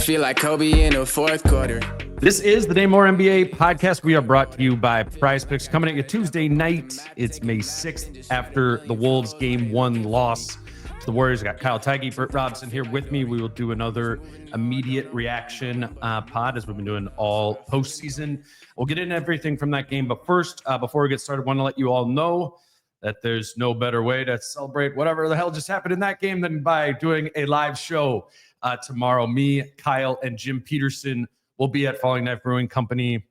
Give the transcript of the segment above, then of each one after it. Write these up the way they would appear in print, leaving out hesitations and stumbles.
feel like Kobe in the fourth quarter. This is the DaneMoore NBA podcast. We are brought to you by Prize Picks. Coming at you Tuesday night. It's May 6th after the Wolves Game 1 loss to the Warriors. I got Kyle Theige, Britt, Robson here with me. We will do another immediate reaction pod as we've been doing all postseason. We'll get into everything from that game. But first, before we get started, I want to let you all know that there's no better way to celebrate whatever the hell just happened in that game than by doing a live show tomorrow. Me, Kyle, and Jim Peterson will be at Falling Knife Brewing Company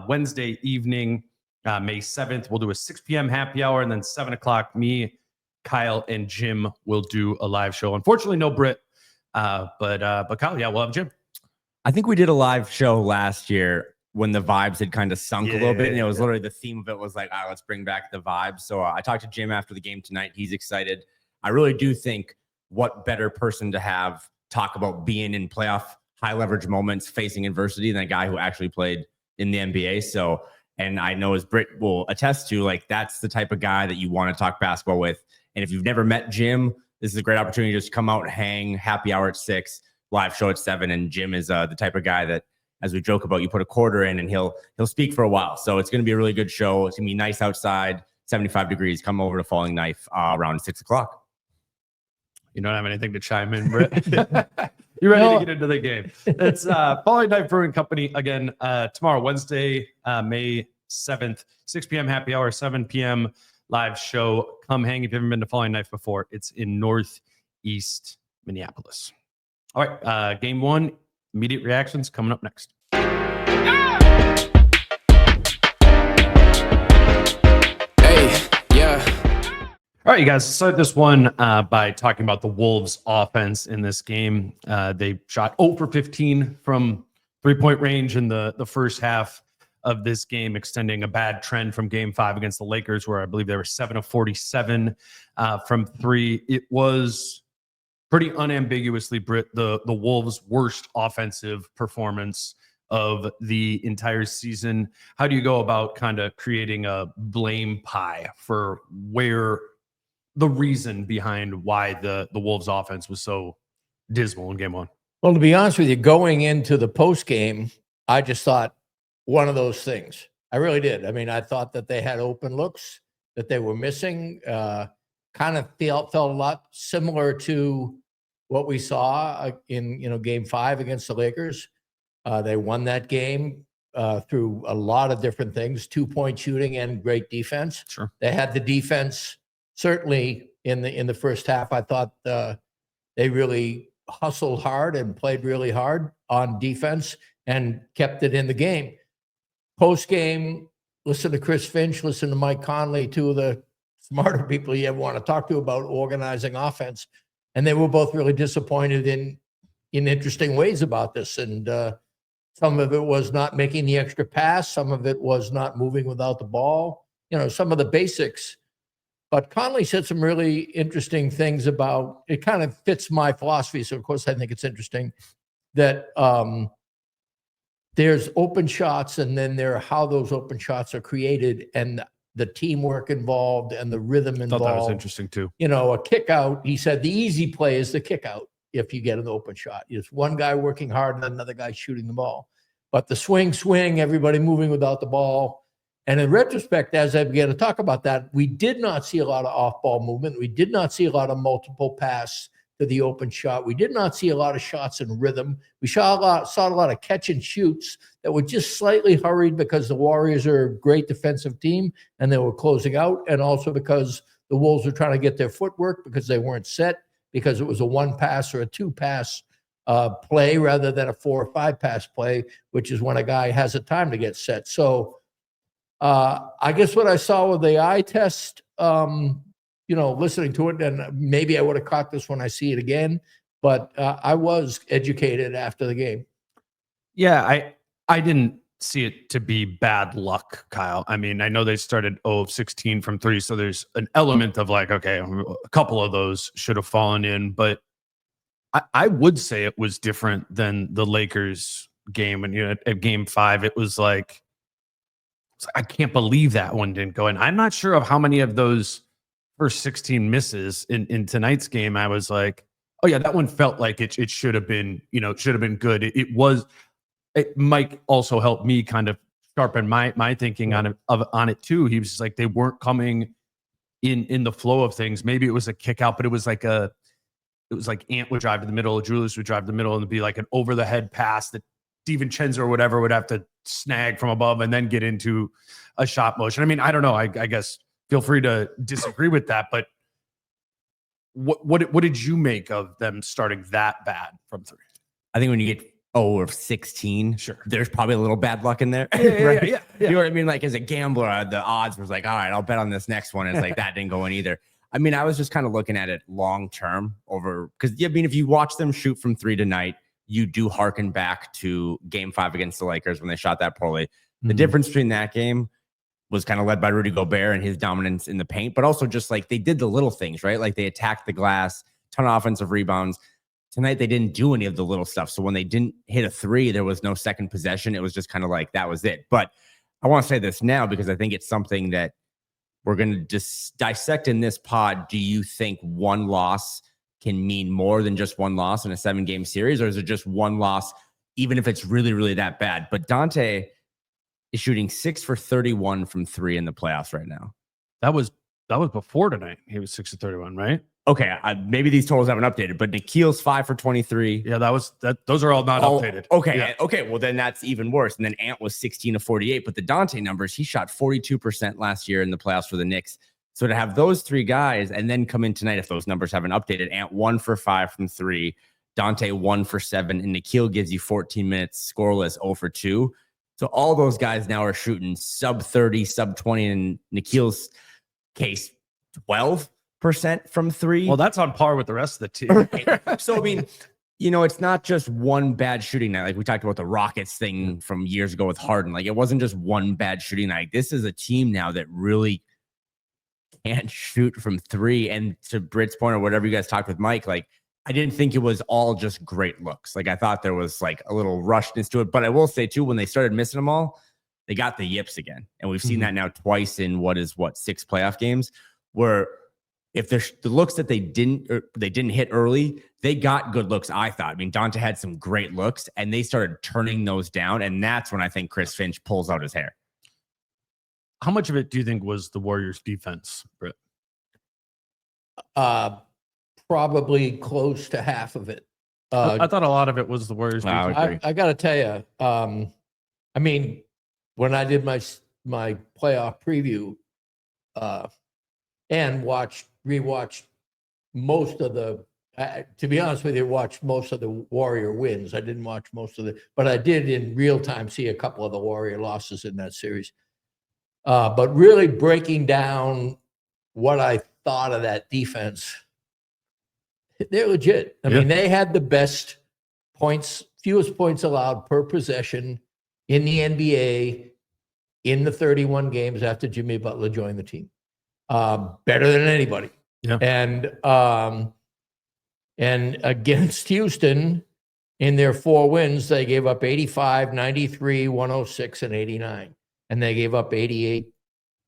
Wednesday evening, May 7th. We'll do a 6 p.m. happy hour, and then 7 o'clock, me, Kyle, and Jim will do a live show. Unfortunately, no Britt, but Kyle, yeah, we'll have Jim. I think we did a live show last year when the vibes had kind of sunk a little bit, and it was literally the theme of it was like, let's bring back the vibes. So I talked to Jim after the game tonight. He's excited. I really do think what better person to have talk about being in playoff high leverage moments, facing adversity, than a guy who actually played in the NBA. So, and I know as Britt will attest to, like, that's the type of guy that you want to talk basketball with. And if you've never met Jim, this is a great opportunity to just come out and hang. Happy hour at 6, live show at 7. And Jim is the type of guy that, as we joke about, you put a quarter in and he'll speak for a while. So it's going to be a really good show. It's going to be nice outside, 75 degrees. Come over to Falling Knife around 6 o'clock. You don't have anything to chime in, Britt? You ready to get into the game? It's Falling Knife Brewing Company again tomorrow, Wednesday, May 7th, 6 p.m. happy hour, 7 p.m. live show. Come hang if you haven't been to Falling Knife before. It's in Northeast Minneapolis. All right, game 1, immediate reactions coming up next. All right, you guys, start this one by talking about the Wolves offense in this game. They shot 0 for 15 from three-point range in the first half of this game, extending a bad trend from game 5 against the Lakers, where I believe they were 7 of 47 from 3. It was pretty unambiguously, Britt, the Wolves' worst offensive performance of the entire season. How do you go about kind of creating a blame pie for where the reason behind why the Wolves offense was so dismal in game 1? Well, to be honest with you, going into the post game, I just thought one of those things. I really did. I mean, I thought that they had open looks that they were missing. Kind of felt a lot similar to what we saw in game 5 against the Lakers. They won that game through a lot of different things: 2-point shooting and great defense. Sure, they had the defense. Certainly in the first half, I thought they really hustled hard and played really hard on defense and kept it in the game. Post game, listen to Chris Finch, listen to Mike Conley, two of the smarter people you ever want to talk to about organizing offense, and they were both really disappointed in interesting ways about this. And some of it was not making the extra pass, some of it was not moving without the ball. Some of the basics. But Conley said some really interesting things about it. Kind of fits my philosophy. So, of course, I think it's interesting that there's open shots, and then there are how those open shots are created and the teamwork involved and the rhythm involved. I thought that was interesting, too. A kick out, he said the easy play is the kick out if you get an open shot. It's one guy working hard and another guy shooting the ball. But the swing, everybody moving without the ball. And in retrospect, as I began to talk about that, we did not see a lot of off-ball movement. We did not see a lot of multiple pass to the open shot. We did not see a lot of shots in rhythm. We saw a lot of catch and shoots that were just slightly hurried because the Warriors are a great defensive team and they were closing out, and also because the Wolves were trying to get their footwork because they weren't set, because it was a 1-pass or a 2-pass play rather than a 4 or 5-pass play, which is when a guy has a time to get set. So I guess what I saw with the eye test, listening to it, and maybe I would have caught this when I see it again, but I was educated after the game. Yeah, I didn't see it to be bad luck, Kyle. I mean, I know they started 0 of 16 from 3, so there's an element of like, okay, a couple of those should have fallen in, but I would say it was different than the Lakers game. And at game 5, it was like, I can't believe that one didn't go in. I'm not sure of how many of those first 16 misses in tonight's game I was like, Oh yeah, that one felt like it should have been, it should have been good. Mike also helped me kind of sharpen my thinking on it too. He was just like, they weren't coming in the flow of things. Maybe it was a kick out, but it was like Ant would drive to the middle, Julius would drive to the middle, and it'd be like an over the head pass that DiVincenzo or whatever would have to snag from above and then get into a shot motion. I mean, I don't know. I guess feel free to disagree with that, but what did you make of them starting that bad from three? I think when you get 0 or 16, sure, there's probably a little bad luck in there. Right? Yeah. You know what I mean? Like as a gambler, the odds was like, all right, I'll bet on this next one. It's like that didn't go in either. I mean, I was just kind of looking at it long term over because I mean, if you watch them shoot from three tonight, you do hearken back to Game 5 against the Lakers when they shot that poorly. The difference between that game was kind of led by Rudy Gobert and his dominance in the paint, but also just like they did the little things, right? Like they attacked the glass, ton of offensive rebounds. Tonight, they didn't do any of the little stuff. So when they didn't hit a three, there was no second possession. It was just kind of like that was it. But I want to say this now because I think it's something that we're going to just dissect in this pod. Do you think one loss can mean more than just one loss in a 7-game series? Or is it just one loss, even if it's really, really that bad? But Dante is shooting 6 for 31 from three in the playoffs right now. That was before tonight. He was 6 for 31, right? Okay, maybe these totals haven't updated, but Nikhil's 5 for 23. Yeah, those are all not updated. Okay, yeah. Okay. Well, then that's even worse. And then Ant was 16 to 48. But the Dante numbers, he shot 42% last year in the playoffs for the Knicks. So to have those three guys and then come in tonight, if those numbers haven't updated, Ant 1 for 5 from three, Dante 1 for 7, and Nikhil gives you 14 minutes scoreless 0 for 2. So all those guys now are shooting sub 30, sub 20, in Nikhil's case, 12% from three. Well, that's on par with the rest of the team. So, I mean, it's not just one bad shooting night. Like we talked about the Rockets thing from years ago with Harden. Like it wasn't just one bad shooting night. This is a team now that really can't shoot from three. And to Britt's point or whatever you guys talked with Mike, like I didn't think it was all just great looks. Like I thought there was like a little rushedness to it. But I will say too, when they started missing them all, they got the yips again. And we've seen that now twice in 6 playoff games where if there's the looks that they didn't hit early, they got good looks, I thought. I mean, Dante had some great looks and they started turning those down. And that's when I think Chris Finch pulls out his hair. How much of it do you think was the Warriors defense, Britt? Probably close to half of it. I thought a lot of it was the Warriors defense. I got to tell you, I mean, when I did my playoff preview and rewatched most of the, to be honest with you, watched most of the Warrior wins. I didn't watch most of but I did in real time see a couple of the Warrior losses in that series. But really breaking down what I thought of that defense, they're legit. I mean, they had the best fewest points allowed per possession in the NBA in the 31 games after Jimmy Butler joined the team. Better than anybody. Yeah. And against Houston, in their 4 wins, they gave up 85, 93, 106, and 89. And they gave up 88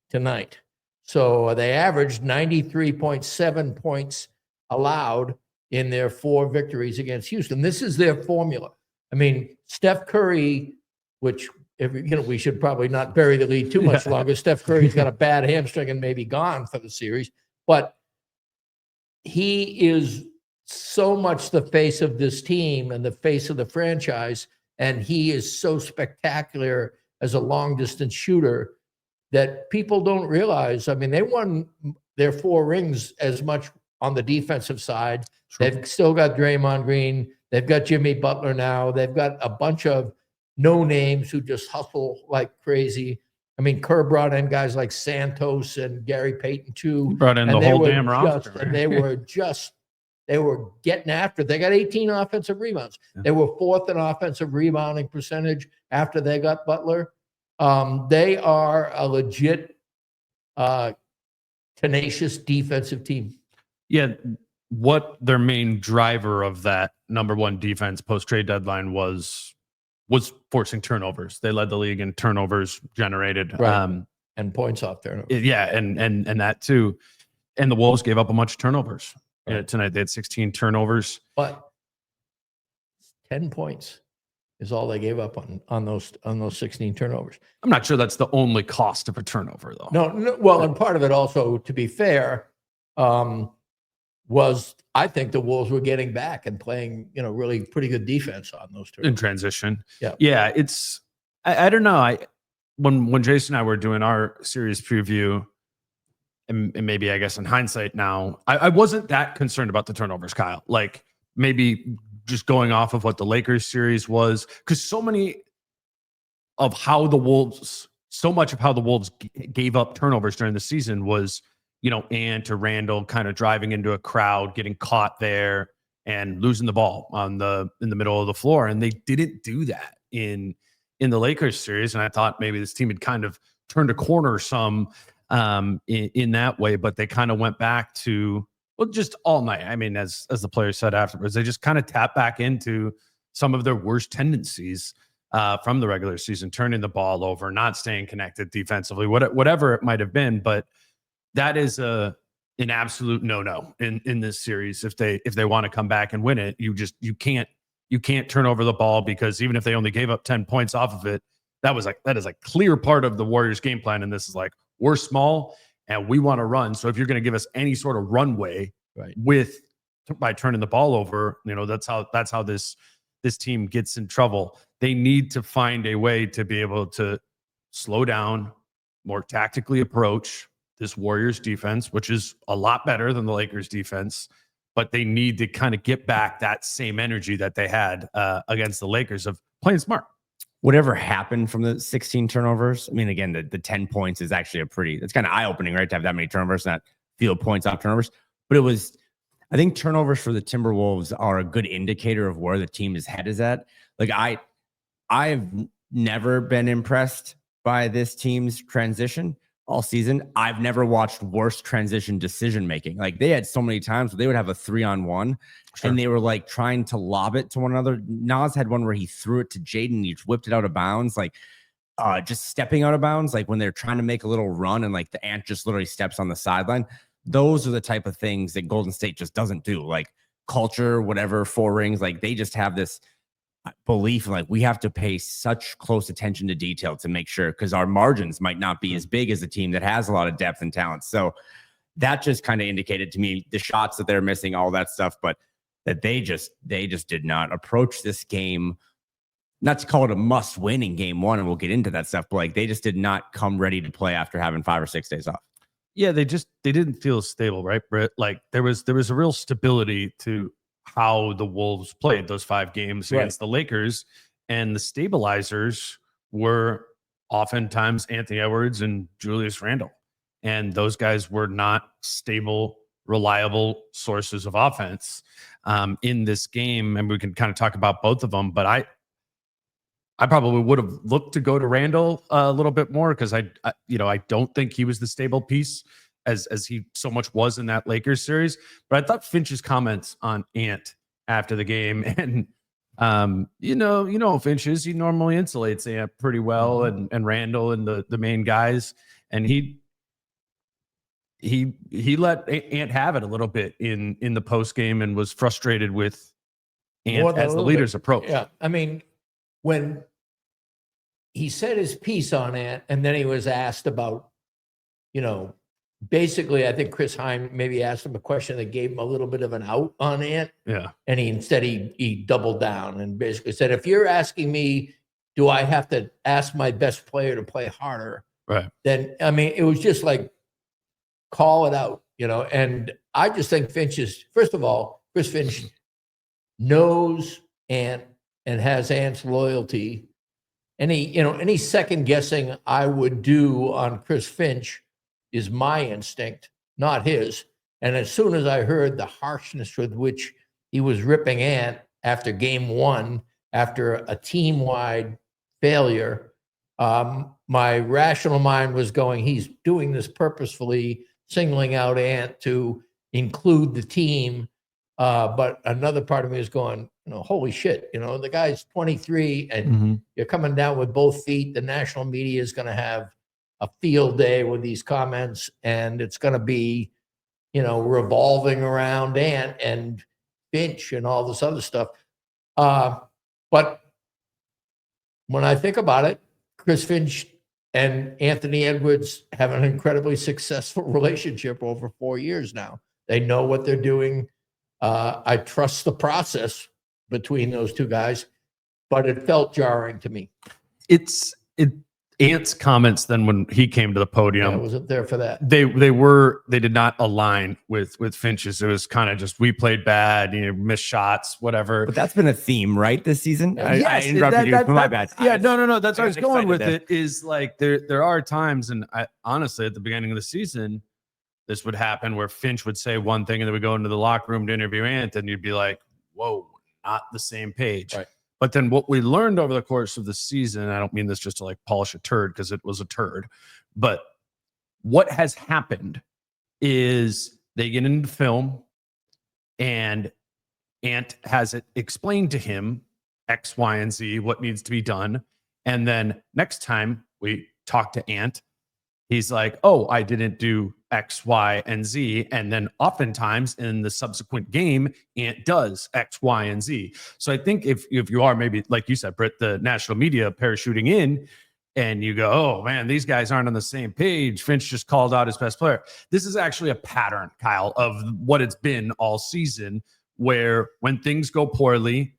tonight. So they averaged 93.7 points allowed in their 4 victories against Houston. This is their formula. I mean, Steph Curry, which we should probably not bury the lead too much longer. Steph Curry's got a bad hamstring and maybe gone for the series, but he is so much the face of this team and the face of the franchise, and he is so spectacular as a long-distance shooter that people don't realize. I mean, they won their 4 rings as much on the defensive side. True. They've still got Draymond Green. They've got Jimmy Butler now. They've got a bunch of no names who just hustle like crazy. I mean, Kerr brought in guys like Santos and Gary Payton too. He brought in the whole damn roster. And they were getting after it. They got 18 offensive rebounds. Yeah. They were 4th in offensive rebounding percentage after they got Butler. They are a legit, tenacious defensive team. Yeah. What their main driver of that number 1 defense post-trade deadline was forcing turnovers. They led the league in turnovers generated. Right. And points off turnovers. Yeah, and that too. And the Wolves gave up a bunch of turnovers. tonight. They had 16 turnovers. But 10 points is all they gave up on those 16 turnovers. I'm not sure that's the only cost of a turnover, though. No, well, and part of it also, to be fair, was I think the Wolves were getting back and playing, really pretty good defense on those turnovers. In transition. Yeah. Yeah, it's I don't know. When Jason and I were doing our series preview, and maybe I guess in hindsight now, I wasn't that concerned about the turnovers, Kyle. Like maybe just going off of what the Lakers series was, because so much of how the Wolves gave up turnovers during the season was, Ant or Randall kind of driving into a crowd, getting caught there and losing the ball in the middle of the floor. And they didn't do that in the Lakers series. And I thought maybe this team had kind of turned a corner some in that way, but they kind of went back to, well, just all night. I mean, as the players said afterwards, they just kind of tapped back into some of their worst tendencies from the regular season, turning the ball over, not staying connected defensively, whatever it might have been. But that is an absolute no in this series. If they want to come back and win it, you can't turn over the ball, because even if they only gave up 10 points off of it, that is a clear part of the Warriors game plan. And this is like, we're small and we want to run. So if you're going to give us any sort of runway by turning the ball over, that's how this team gets in trouble. They need to find a way to be able to slow down, more tactically approach this Warriors defense, which is a lot better than the Lakers defense, but they need to kind of get back that same energy that they had against the Lakers of playing smart. Whatever happened from the 16 turnovers, I mean, again, the 10 points is actually it's kind of eye-opening, right, to have that many turnovers, not field points off turnovers. But I think turnovers for the Timberwolves are a good indicator of where the team's head is at. Like, I've never been impressed by this team's transition all season. I've never watched worse transition decision-making. Like, they had so many times where they would have a 3-on-1 and they were like trying to lob it to one another. Naz had one where he threw it to Jaden, he just whipped it out of bounds, like just stepping out of bounds, like when they're trying to make a little run and like the Ant just literally steps on the sideline. Those are the type of things that Golden State just doesn't do. Like culture, whatever, 4 rings, like they just have this belief, like we have to pay such close attention to detail to make sure, because our margins might not be as big as a team that has a lot of depth and talent. So that just kind of indicated to me the shots that they're missing, all that stuff, but that they just did not approach this game, not to call it a must win in game 1, and we'll get into that stuff, but like they just did not come ready to play after having 5 or 6 days off. Yeah, they didn't feel stable, right, Britt? Like there was a real stability to how the Wolves played those 5 games against the Lakers, and the stabilizers were oftentimes Anthony Edwards and Julius Randle. And those guys were not stable, reliable sources of offense in this game. And we can kind of talk about both of them, but I probably would have looked to go to Randle a little bit more, because I don't think he was the stable piece as he so much was in that Lakers series. But I thought Finch's comments on Ant after the game, and Finch is, he normally insulates Ant pretty well, and Randle and the main guys, and he let Ant have it a little bit in the post game, and was frustrated with Ant as the leader's approach. Yeah, I mean, when he said his piece on Ant, and then he was asked about, basically, I think Chris Heim maybe asked him a question that gave him a little bit of an out on Ant. Yeah. And he doubled down and basically said, if you're asking me, do I have to ask my best player to play harder? Right. Then, I mean, it was just like, call it out, and I just think first of all, Chris Finch knows Ant and has Ant's loyalty. Any second guessing I would do on Chris Finch is my instinct, not his. And as soon as I heard the harshness with which he was ripping Ant after game 1, after a team-wide failure, my rational mind was going, he's doing this purposefully, singling out Ant to include the team. But another part of me is going, holy shit, the guy's 23 and you're coming down with both feet. The national media is going to have a field day with these comments, and it's going to be revolving around Ant and Finch and all this other stuff. But when I think about it, Chris Finch and Anthony Edwards have an incredibly successful relationship over 4 years now. They know what they're doing. I trust the process between those two guys, but it felt jarring to me. Ant's comments then when he came to the podium, I wasn't there for that. They did not align with Finch's. It was kind of just we played bad, missed shots, whatever. But that's been a theme, right, this season? Yes, I interrupted you. My bad. Yeah, no. That's where I was going with there. it. Is like there are times, and I honestly at the beginning of the season, this would happen where Finch would say one thing, and then we go into the locker room to interview Ant, and you'd be like, "Whoa, not the same page." Right. But then what we learned over the course of the season, and I don't mean this just to like polish a turd because it was a turd, but what has happened is they get into film and Ant has it explained to him X, Y, and Z, what needs to be done. And then next time we talk to Ant, he's like, oh, I didn't do X, Y, and Z. And then oftentimes in the subsequent game, Ant does X, Y, and Z. So I think if you are maybe, like you said, Britt, the national media parachuting in, and you go, oh, man, these guys aren't on the same page. Finch just called out his best player. This is actually a pattern, Kyle, of what it's been all season, where when things go poorly,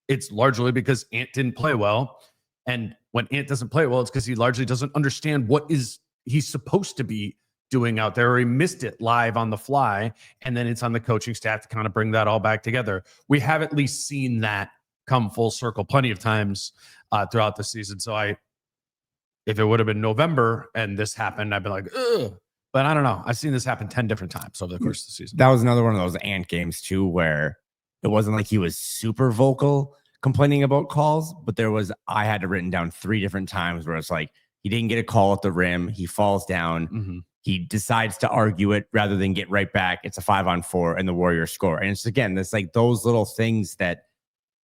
it's largely because Ant didn't play well. And when Ant doesn't play well, it's because he largely doesn't understand what he's supposed to be doing out there, or he missed it live on the fly. And then it's on the coaching staff to kind of bring that all back together. We have at least seen that come full circle plenty of times throughout the season. So if it would have been November and this happened, I'd be like, ugh. But I don't know. I've seen this happen 10 different times over the course of the season. That was another one of those Ant games too, where it wasn't like he was super vocal complaining about calls, but I had it written down 3 different times where it's like, he didn't get a call at the rim. He falls down. Mm-hmm. He decides to argue it rather than get right back. It's a 5-on-4 and the Warriors score. And it's like those little things that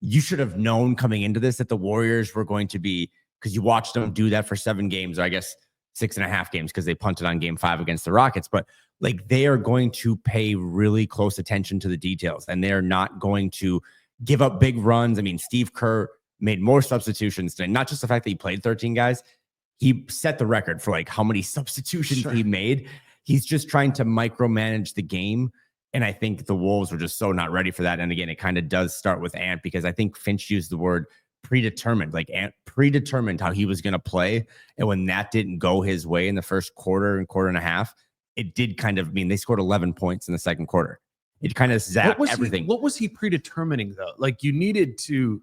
you should have known coming into this, that the Warriors were going to be, because you watched them do that for 7 games, or I guess 6.5 games, because they punted on game 5 against the Rockets. But like, they are going to pay really close attention to the details, and they're not going to give up big runs. I mean, Steve Kerr made more substitutions today, not just the fact that he played 13 guys. He set the record for like how many substitutions he made. He's just trying to micromanage the game. And I think the Wolves were just so not ready for that. And again, it kind of does start with Ant, because I think Finch used the word predetermined, like Ant predetermined how he was going to play. And when that didn't go his way in the first quarter and quarter and a half, it did kind of mean they scored 11 points in the second quarter. It kind of zapped everything. What was he predetermining though? Like, you needed to,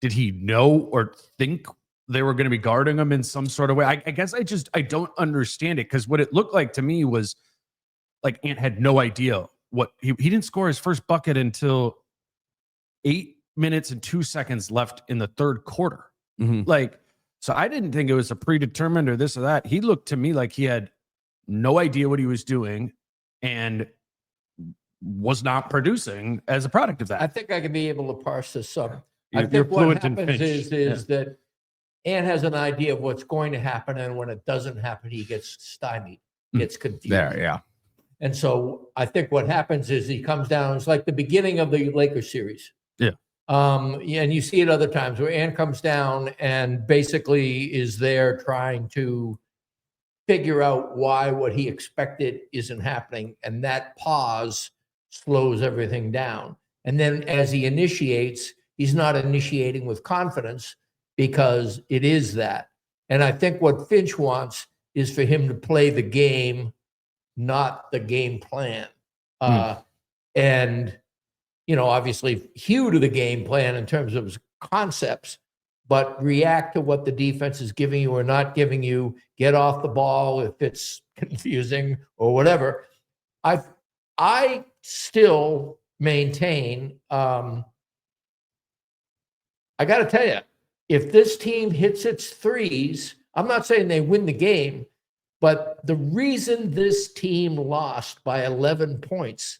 did he know or think they were going to be guarding him in some sort of way? I guess I don't understand it, because what it looked like to me was like Ant had no idea what he didn't score his first bucket until 8 minutes and 2 seconds left in the third quarter. Mm-hmm. Like, so I didn't think it was a predetermined or this or that. He looked to me like he had no idea what he was doing and was not producing as a product of that. I think I can be able to parse this up. I think what happens is that Ant has an idea of what's going to happen, and when it doesn't happen, he gets stymied, gets confused. Yeah. And so I think what happens is he comes down. It's like the beginning of the Lakers series. Yeah. And you see it other times where Ant comes down and basically is there trying to figure out why what he expected isn't happening, and that pause slows everything down. And then as he initiates, he's not initiating with confidence, because it is that. And I think what Finch wants is for him to play the game, not the game plan. And, obviously hew to the game plan in terms of his concepts, but react to what the defense is giving you or not giving you. Get off the ball if it's confusing or whatever. I still maintain, I got to tell you, if this team hits its threes, I'm not saying they win the game, but the reason this team lost by 11 points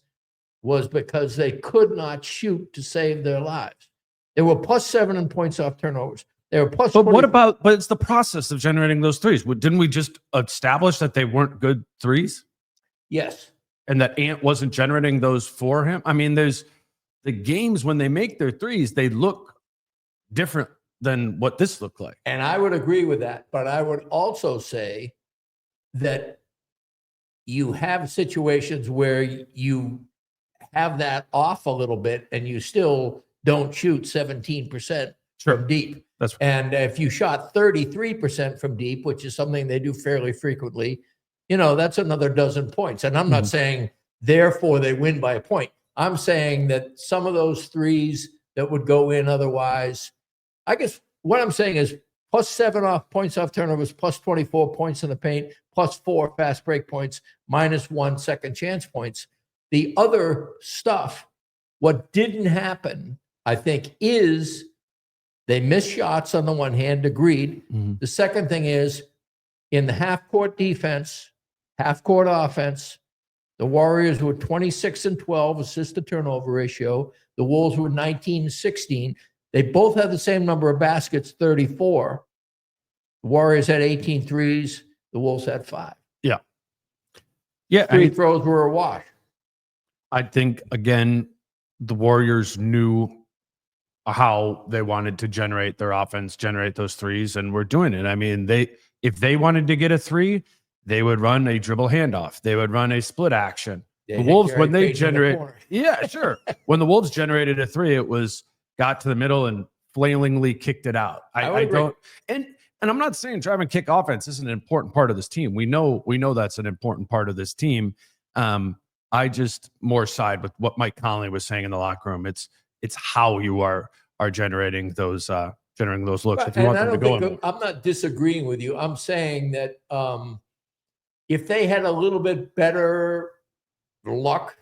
was because they could not shoot to save their lives. They were +7 in points off turnovers. They were plus. But what about? But it's the process of generating those threes. Didn't we just establish that they weren't good threes? Yes, and that Ant wasn't generating those for him. I mean, there's the games when they make their threes, they look different than what this looked like. And I would agree with that. But I would also say that you have situations where you have that off a little bit and you still don't shoot 17% from deep. And if you shot 33% from deep, which is something they do fairly frequently, that's another dozen points. And I'm not saying therefore they win by a point. I'm saying that some of those threes that would go in otherwise, I guess what I'm saying is +7 points off turnovers, +24 points in the paint, +4 fast break points, -1 second chance points. The other stuff, what didn't happen, I think, is they missed shots on the one hand, agreed. The second thing is in the half-court defense, half-court offense, the Warriors were 26-12 assist-to-turnover ratio. The Wolves were 19-16. They both had the same number of baskets, 34. The Warriors had 18 threes. The Wolves had 5. Yeah. Yeah. Free throws were a wash. I think, again, the Warriors knew how they wanted to generate their offense, generate those threes, and we're doing it. I mean, if they wanted to get a three, they would run a dribble handoff. They would run a split action. The Wolves, when they generate, when the Wolves generated a three, it was got to the middle and flailingly kicked it out. I don't, and I'm not saying drive and kick offense isn't an important part of this team. We know that's an important part of this team. I just more side with what Mike Conley was saying in the locker room. It's how you are generating those looks. If you want them to go, I'm not disagreeing with you. I'm saying that if they had a little bit better luck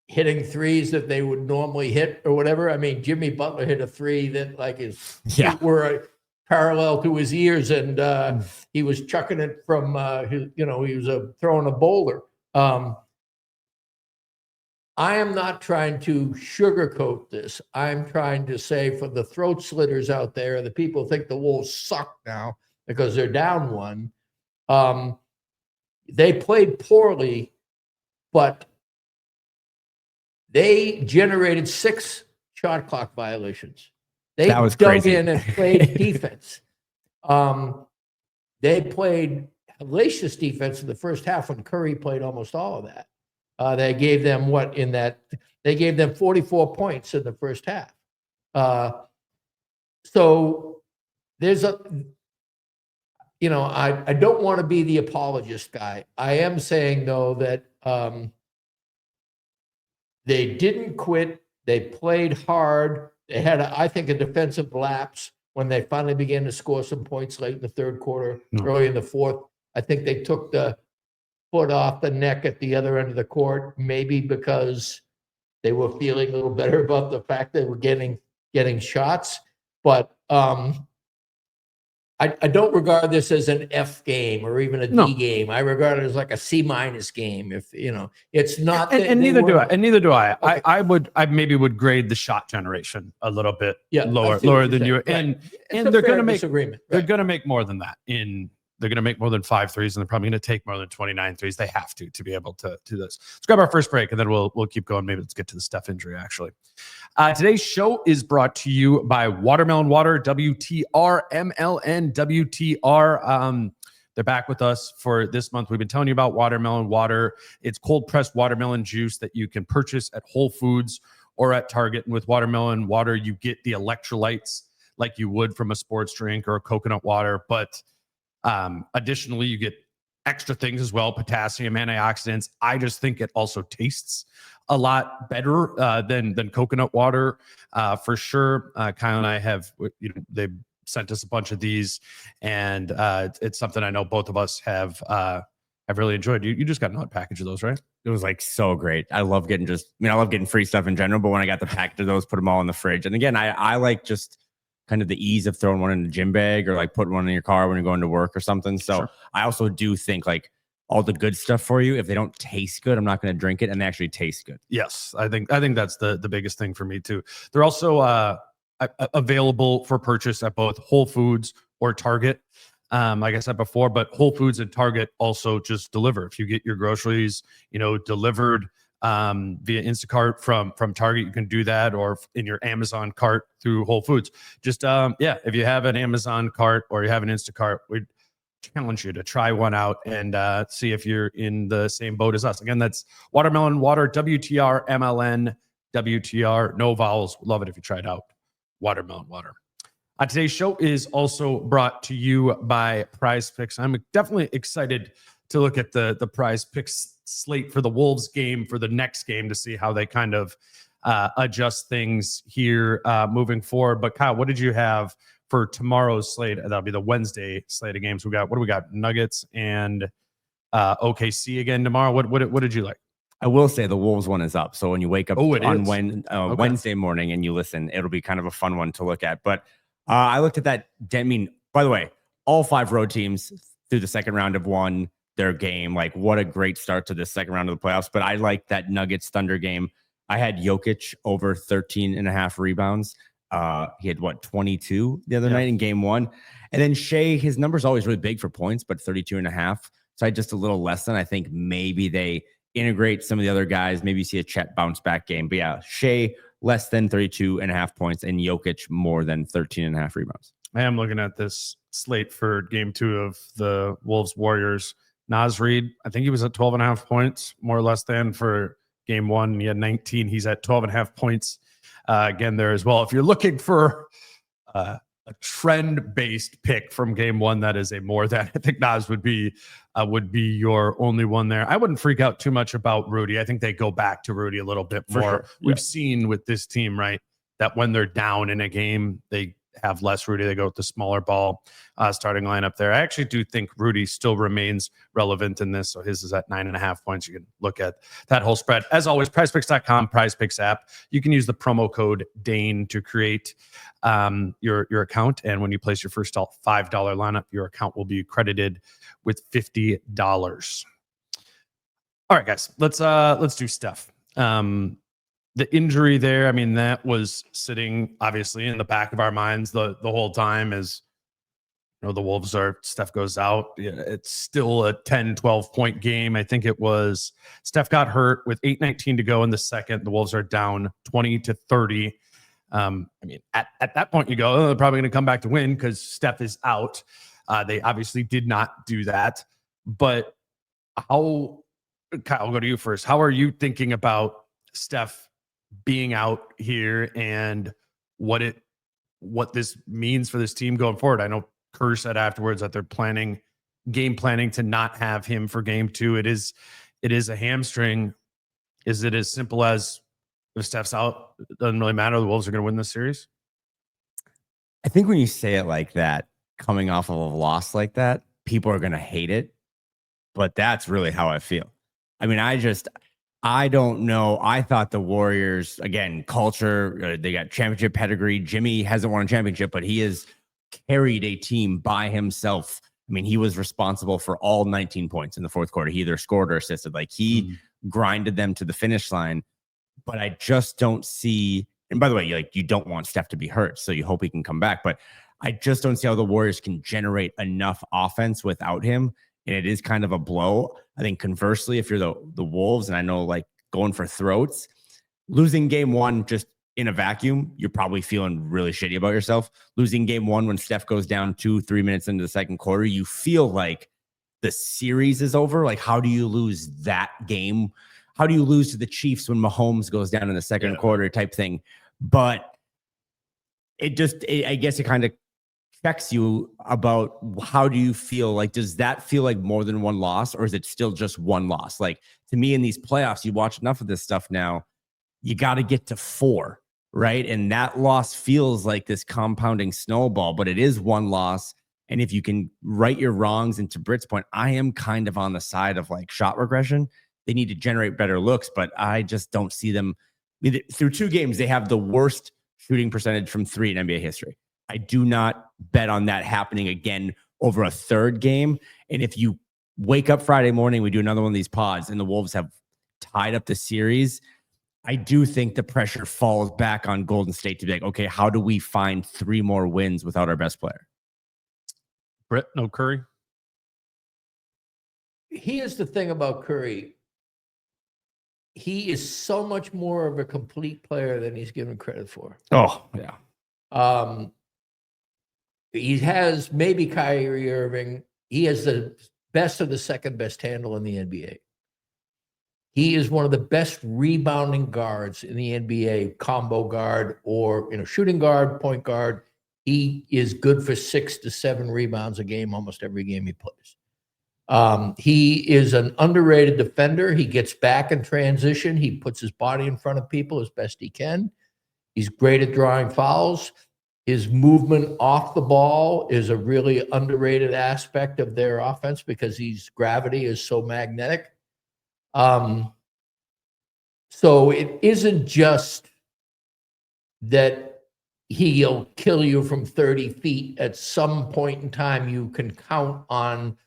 hitting threes that they would normally hit or whatever. I mean, Jimmy Butler hit a three that were parallel to his ears, and he was chucking it from he was throwing a boulder. I am not trying to sugarcoat this. I'm trying to say for the throat slitters out there, the people think the Wolves suck now because they're down one. They played poorly, but they generated 6 shot clock violations. They dug crazy. In and played defense. They played hellacious defense in the first half when Curry played almost all of that. They gave them they gave them 44 points in the first half. So there's I don't want to be the apologist guy. I am saying though that they didn't quit. They played hard. They had, I think, a defensive lapse when they finally began to score some points late in the third quarter, early in the fourth. I think they took the foot off the neck at the other end of the court, maybe because they were feeling a little better about the fact they were getting shots. But I don't regard this as an F game or even a D game. I regard it as like a C- game. If it's not. And neither do I. And neither do I. Okay. I maybe would grade the shot generation a little bit lower than you. Right. And they're going to make disagreement. They're going to make more than that. They're going to make more than 5 threes, and they're probably going to take more than 29 threes. They have to be able to do this. Let's grab our first break, and then we'll keep going. Maybe let's get to the Steph injury, actually. Today's show is brought to you by Watermelon Water, WTR, MLN, WTR. They're back with us for this month. We've been telling you about Watermelon Water. It's cold-pressed watermelon juice that you can purchase at Whole Foods or at Target. And with Watermelon Water, you get the electrolytes like you would from a sports drink or a coconut water, but additionally, you get extra things as well, potassium, antioxidants. I just think it also tastes a lot better than coconut water for sure. Kyle and I have, they've sent us a bunch of these, and it's something I know both of us have really enjoyed. You just got another package of those, right? It was like so great. I love getting free stuff in general, but when I got the package of those, put them all in the fridge. And again, I like just kind of the ease of throwing one in a gym bag or like putting one in your car when you're going to work or something. So sure. I also do think like all the good stuff for you, if they don't taste good, I'm not going to drink it, and they actually taste good. Yes. I think that's the biggest thing for me too. They're also available for purchase at both Whole Foods or Target. like I said before, but Whole Foods and Target also just deliver. If you get your groceries, delivered via Instacart from Target, you can do that, or in your Amazon cart through Whole Foods. Just if you have an Amazon cart or you have an Instacart, we challenge you to try one out and see if you're in the same boat as us. Again, that's watermelon water, WTR MLN WTR, no vowels. Love it if you try it out. Watermelon water. Today's show is also brought to you by Prize Picks. I'm definitely excited to look at the Prize Picks slate for the Wolves game, for the next game, to see how they kind of adjust things here moving forward. But Kyle, what did you have for tomorrow's slate? That'll be the Wednesday slate of games. What do we got? Nuggets and OKC again tomorrow. What did you like? I will say the Wolves one is up. So when you wake up on Okay. Wednesday morning and you listen, it'll be kind of a fun one to look at. But I looked at that. I mean, by the way, all 5 road teams through the second round have won their game. Like, what a great start to the second round of the playoffs. But I like that Nuggets Thunder game. I had Jokic over 13.5 rebounds. He had 22 the other night in game 1. And then Shea, his number's always really big for points, but 32.5. So I just a little less than. I think maybe they integrate some of the other guys. Maybe you see a Chet bounce back game. But yeah, Shea less than 32.5 points and Jokic more than 13.5 rebounds. I am looking at this slate for game 2 of the Wolves Warriors. Naz Reid, I think he was at 12.5 points, more or less than for game 1. He had 19. He's at 12.5 points again there as well. If you're looking for a trend-based pick from game 1, that is a more than. I think Naz would be your only one there. I wouldn't freak out too much about Rudy. I think they go back to Rudy a little bit more. Sure. We've seen with this team, right, that when they're down in a game, they have less Rudy. They go with the smaller ball starting lineup there. I actually do think Rudy still remains relevant in this. So his is at 9.5 points. You can look at that whole spread. As always, prizepicks.com, prizepicks app. You can use the promo code Dane to create your account. And when you place your first $5 lineup, your account will be credited with $50. All right, guys, let's do stuff. The injury there, I mean, that was sitting obviously in the back of our minds the whole time. As the Wolves Steph goes out. It's still a 10, 12 point game. I think it was Steph got hurt with 8:19 to go in the second. The Wolves are down 20-30. I mean, at that point you go, oh, they're probably going to come back to win because Steph is out. They obviously did not do that. But Kyle, I'll go to you first. How are you thinking about Steph being out here and what this means for this team going forward? I know Kerr said afterwards that they're game planning to not have him for game 2. It is a hamstring. Is it as simple as if Steph's out, it doesn't really matter, the Wolves are going to win this series? I think when you say it like that, coming off of a loss like that, people are going to hate it. But that's really how I feel. I mean, I don't know. I thought the Warriors, again, culture, they got championship pedigree. Jimmy hasn't won a championship, but he has carried a team by himself. I mean, he was responsible for all 19 points in the fourth quarter. He either scored or assisted. Like, he grinded them to the finish line. But I just don't see, and by the way, you don't want Steph to be hurt, so you hope he can come back. But I just don't see how the Warriors can generate enough offense without him. And it is kind of a blow. I think conversely, if you're the Wolves, and I know like going for throats, losing game 1 just in a vacuum, you're probably feeling really shitty about yourself. Losing game 1 when Steph goes down 2-3 minutes into the second quarter, you feel like the series is over. Like, how do you lose that game? How do you lose to the Chiefs when Mahomes goes down in the second quarter type thing? But I guess it kind of checks you about how do you feel? Like, does that feel like more than one loss, or is it still just one loss? Like, to me, in these playoffs, you watch enough of this stuff now, you got to get to 4, right? And that loss feels like this compounding snowball, but it is one loss. And if you can right your wrongs, and to Britt's point, I am kind of on the side of like shot regression. They need to generate better looks, but I just don't see them. I mean, through 2 games, they have the worst shooting percentage from 3 in NBA history. I do not bet on that happening again over a third game. And if you wake up Friday morning, we do another one of these pods, and the Wolves have tied up the series, I do think the pressure falls back on Golden State to be like, okay, how do we find 3 more wins without our best player? Britt, no Curry. Here's the thing about Curry. He is so much more of a complete player than he's given credit for. Oh, yeah. He has maybe Kyrie Irving. He has the best of the second best handle in the NBA. He is one of the best rebounding guards in the NBA, combo guard or shooting guard, point guard. He is good for 6 to 7 rebounds a game, almost every game he plays. He is an underrated defender. He gets back in transition. He puts his body in front of people as best he can. He's great at drawing fouls. His movement off the ball is a really underrated aspect of their offense because his gravity is so magnetic. So it isn't just that he'll kill you from 30 feet. At some point in time, you can count on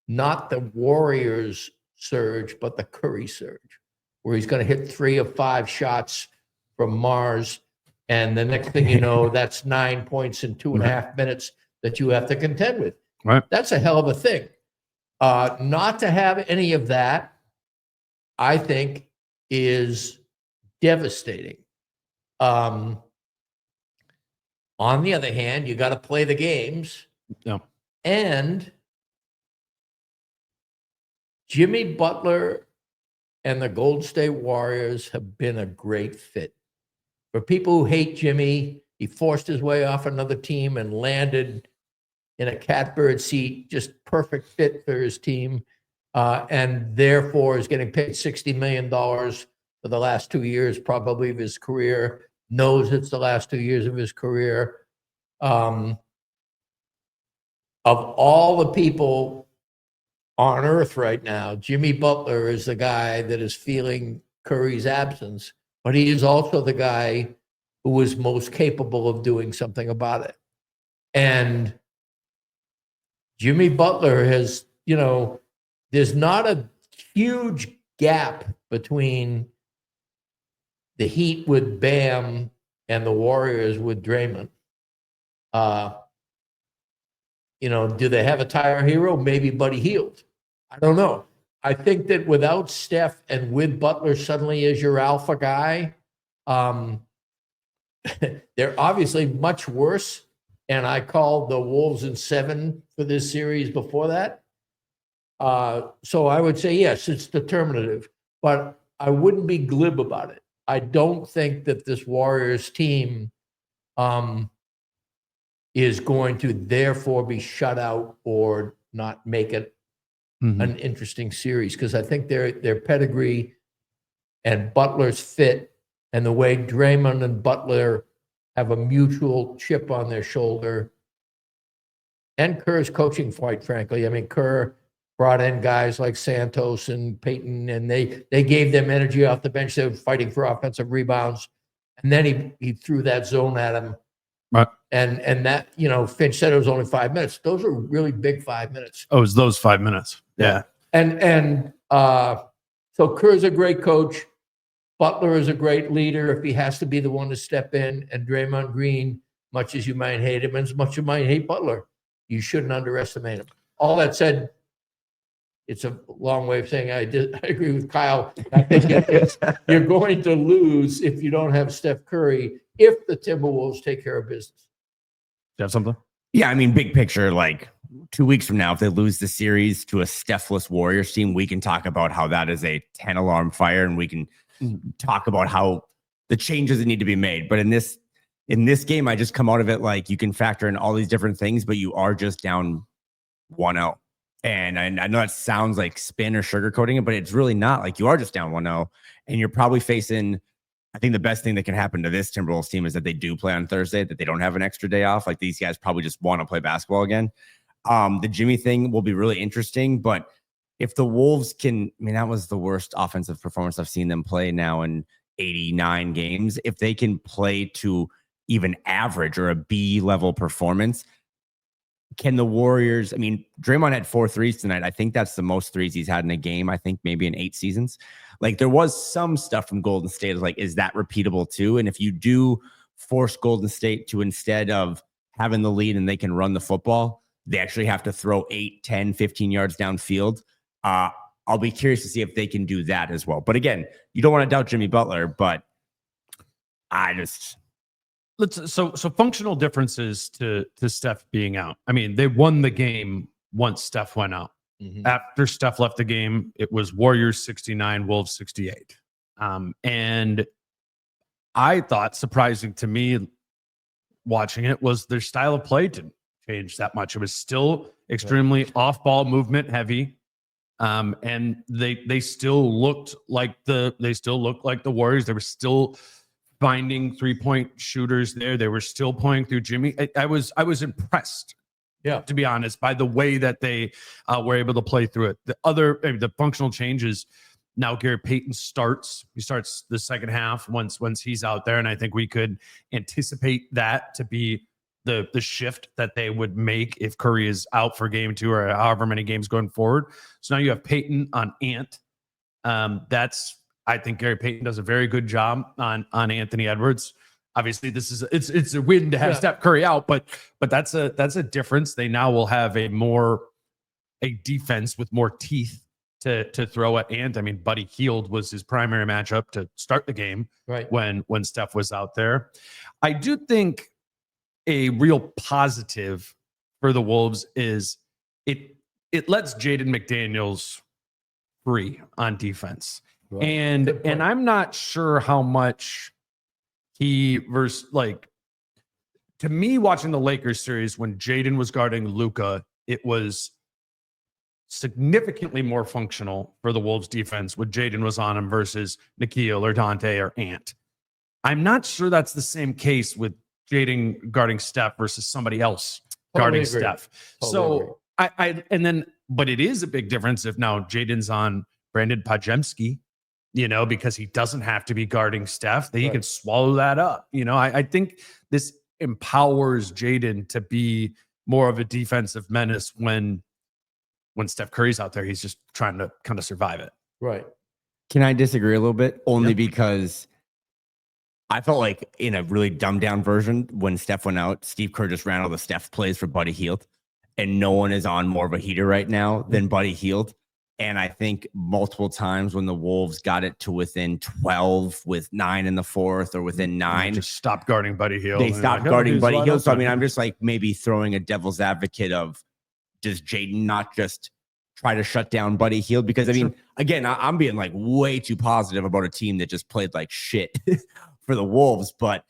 not the Warriors surge, but the Curry surge, where he's going to hit 3 of 5 shots from Mars. And the next thing you know, that's 9 points in 2.5 minutes that you have to contend with. Right. That's a hell of a thing. Not to have any of that, I think, is devastating. On the other hand, you got to play the games. Yeah. And Jimmy Butler and the Golden State Warriors have been a great fit. For people who hate Jimmy, he forced his way off another team and landed in a catbird seat, just perfect fit for his team, and therefore is getting paid $60 million for the last 2 years, probably, of his career, knows it's the last 2 years of his career. Of all the people on earth right now, Jimmy Butler is the guy that is feeling Curry's absence, but he is also the guy who is most capable of doing something about it. And Jimmy Butler has, there's not a huge gap between the Heat with Bam and the Warriors with Draymond. Do they have a tire hero? Maybe Buddy Hield. I don't know. I think that without Steph and with Butler suddenly as your alpha guy, they're obviously much worse. And I called the Wolves in 7 for this series before that. So I would say, yes, it's determinative, but I wouldn't be glib about it. I don't think that this Warriors team is going to therefore be shut out or not make it an interesting series, because I think their pedigree and Butler's fit and the way Draymond and Butler have a mutual chip on their shoulder, and Kerr's coaching, quite frankly. I mean, Kerr brought in guys like Santos and Peyton, and they gave them energy off the bench. They were fighting for offensive rebounds, and then he threw that zone at him. Right. And that, Finch said it was only 5 minutes. Those are really big 5 minutes. Oh, it was those 5 minutes. Yeah. And so Kerr's a great coach. Butler is a great leader if he has to be the one to step in. And Draymond Green, much as you might hate him, and as much as you might hate Butler, you shouldn't underestimate him. All that said, it's a long way of saying I agree with Kyle. I think you're going to lose if you don't have Steph Curry if the Timberwolves take care of business. You have something? Yeah, I mean, big picture, like 2 weeks from now, if they lose the series to a Steph-less Warriors team, we can talk about how that is a 10-alarm fire, and we can talk about how the changes that need to be made. But in this game, I just come out of it like you can factor in all these different things, but you are just down 1-0. And I know that sounds like spin or sugarcoating it, but it's really not. Like, you are just down 1-0, and you're probably facing, I think the best thing that can happen to this Timberwolves team is that they do play on Thursday, that they don't have an extra day off. Like, these guys probably just want to play basketball again. The Jimmy thing will be really interesting, but if the Wolves can, I mean, that was the worst offensive performance I've seen them play now in 89 games. If they can play to even average or a B level performance, can the Warriors, I mean, Draymond had 4 threes tonight. I think that's the most threes he's had in a game, I think maybe in 8 seasons. Like, there was some stuff from Golden State. Like, is that repeatable too? And if you do force Golden State to, instead of having the lead and they can run the football, they actually have to throw 8, 10, 15 yards downfield. I'll be curious to see if they can do that as well. But again, you don't want to doubt Jimmy Butler, but I just so functional differences to Steph being out. I mean, they won the game once Steph went out. After Steph left the game, it was Warriors 69, Wolves 68. And I thought, surprising to me watching it, was their style of play didn't change that much. It was still extremely off-ball movement heavy. And they still looked like the Warriors. They were still finding 3-point shooters there. They were still playing through Jimmy. I was impressed, to be honest, by the way that they were able to play through it. The functional changes. Now Gary Payton starts. He starts the second half once he's out there, and I think we could anticipate that to be the shift that they would make if Curry is out for game 2 or however many games going forward. So now you have Payton on Ant. I think Gary Payton does a very good job on Anthony Edwards. Obviously, it's a win to have Steph Curry out, but that's a difference. They now will have a defense with more teeth to throw at Ant. I mean, Buddy Hield was his primary matchup to start the game when Steph was out there. I do think a real positive for the Wolves is it lets Jaden McDaniels free on defense. Right. And I'm not sure how much to me, watching the Lakers series when Jaden was guarding Luka, it was significantly more functional for the Wolves defense when Jaden was on him versus Nikhil or Dante or Ant. I'm not sure that's the same case with Jaden guarding Steph versus somebody else guarding Steph. So but it is a big difference if now Jaden's on Brandon Pajemski, because he doesn't have to be guarding Steph. That he can swallow that up. I think this empowers Jaden to be more of a defensive menace when Steph Curry's out there. He's just trying to kind of survive it. Right. Can I disagree a little bit? Only because I felt like in a really dumbed down version, when Steph went out, Steve Kerr just ran all the Steph plays for Buddy Hield, and no one is on more of a heater right now than Buddy Hield. And I think multiple times when the Wolves got it to within 12 with 9 in the fourth or within 9, just stop guarding Buddy Hield. They stopped guarding Buddy Hield. So I mean, I'm just like maybe throwing a devil's advocate of, does Jaden not just try to shut down Buddy Hield? Because I mean, again, I'm being like way too positive about a team that just played like shit for the Wolves. But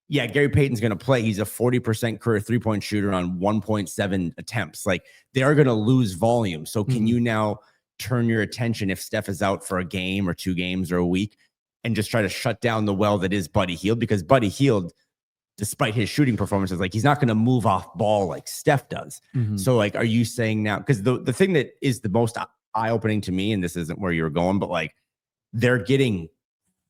yeah, Gary Payton's going to play. He's a 40% career 3-point shooter on 1.7 attempts. Like, they are going to lose volume. So can you now turn your attention, if Steph is out for a game or 2 games or a week, and just try to shut down the well that is Buddy Hield? Because Buddy Hield, despite his shooting performances, like, he's not going to move off ball like Steph does. So like, are you saying now, because the thing that is the most eye-opening to me, and this isn't where you were going, but like, they're getting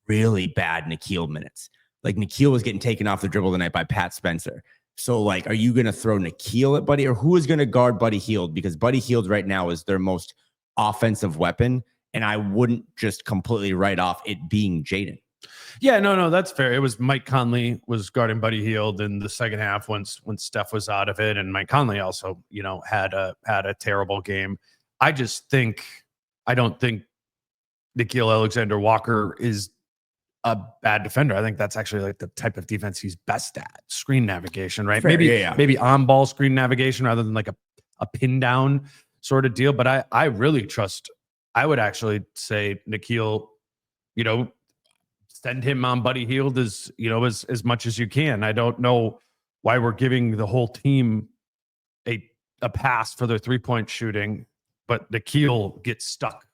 really bad Nikhil minutes. Like, Nikhil was getting taken off the dribble tonight by Pat Spencer. So like, are you going to throw Nikhil at Buddy, or who is going to guard Buddy Hield? Because Buddy Hield right now is their most offensive weapon, and I wouldn't just completely write off it being Jaden. Yeah, no, that's fair. It was Mike Conley was guarding Buddy Hield in the second half when Steph was out of it, and Mike Conley also, had a terrible game. I don't think Nickeil Alexander-Walker is a bad defender. I think that's actually like the type of defense he's best at. Screen navigation, right? Fair, maybe on-ball screen navigation rather than like a pin down sort of deal. But I really trust. I would actually say Nikhil, send him on Buddy Hield as much as you can. I don't know why we're giving the whole team a pass for their 3-point shooting, but Nikhil gets stuck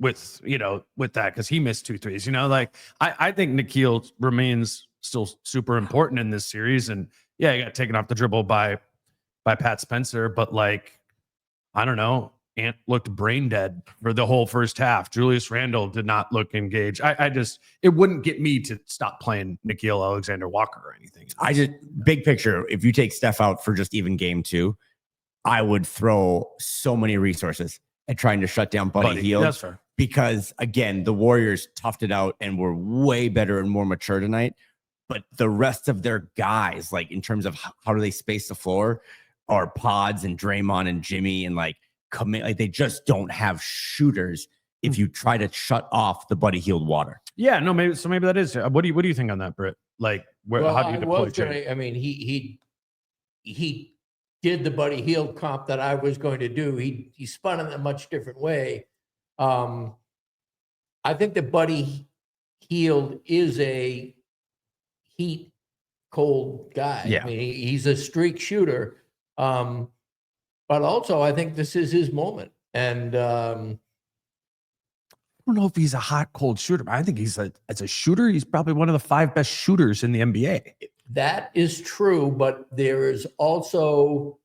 with that because he missed 2 threes. Like, I think Nikhil remains still super important in this series. And yeah, he got taken off the dribble by Pat Spencer, but like, I don't know. Ant looked brain dead for the whole first half. Julius Randle did not look engaged. It wouldn't get me to stop playing Nickeil Alexander-Walker or anything. Big picture, if you take Steph out for just even game 2, I would throw so many resources at trying to shut down Buddy Hield. That's fair. Because again, the Warriors toughed it out and were way better and more mature tonight. But the rest of their guys, like in terms of how do they space the floor, or Pods and Draymond and Jimmy and like commit, like they just don't have shooters if you try to shut off the Buddy Hield water. Yeah, no, maybe that is. What do you think on that, Britt? Like, how do you deploy Jimmy? I mean, he did the Buddy Hield comp that I was going to do. He spun in a much different way. I think that Buddy Hield is a heat cold guy. Yeah. I mean, he's a streak shooter. But also I think this is his moment. And I don't know if he's a hot cold shooter, but I think as a shooter, he's probably one of the 5 best shooters in the NBA. that is true, but there is also,